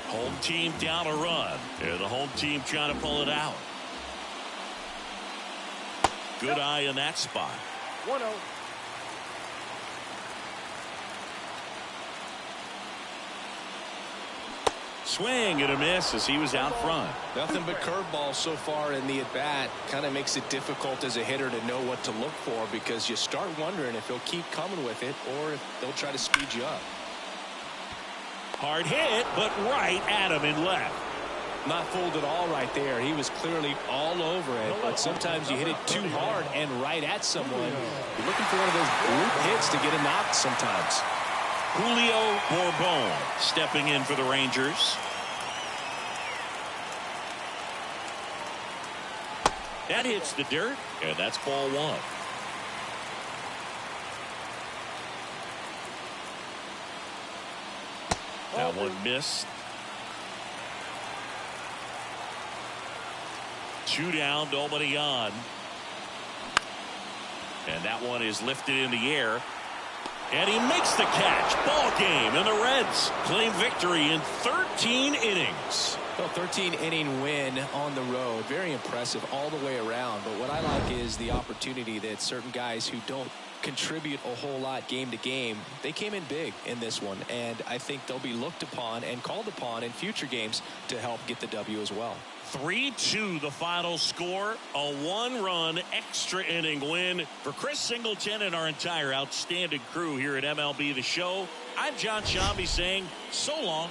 Home team down a run. And the home team trying to pull it out. Good eye in that spot. 1-0. Swing and a miss as he was out front. Nothing but curveballs so far in the at-bat. Kind of makes it difficult as a hitter to know what to look for, because you start wondering if he'll keep coming with it or if they'll try to speed you up. Hard hit, but right at him in left. Not fooled at all right there. He was clearly all over it, but sometimes you hit it too hard and right at someone. You're looking for one of those group hits to get a knock sometimes. Julio Bourbon stepping in for the Rangers. That hits the dirt, and that's ball 1. That one missed. 2 down, nobody on. And that one is lifted in the air. And he makes the catch. Ball game, and the Reds claim victory in 13 innings. Well, 13-inning win on the road. Very impressive all the way around. But what I like is the opportunity that certain guys who don't contribute a whole lot game to game, they came in big in this one. And I think they'll be looked upon and called upon in future games to help get the W as well. 3-2 the final score. A 1-run extra inning win for Chris Singleton and our entire outstanding crew here at MLB The Show. I'm John Shambi saying so long.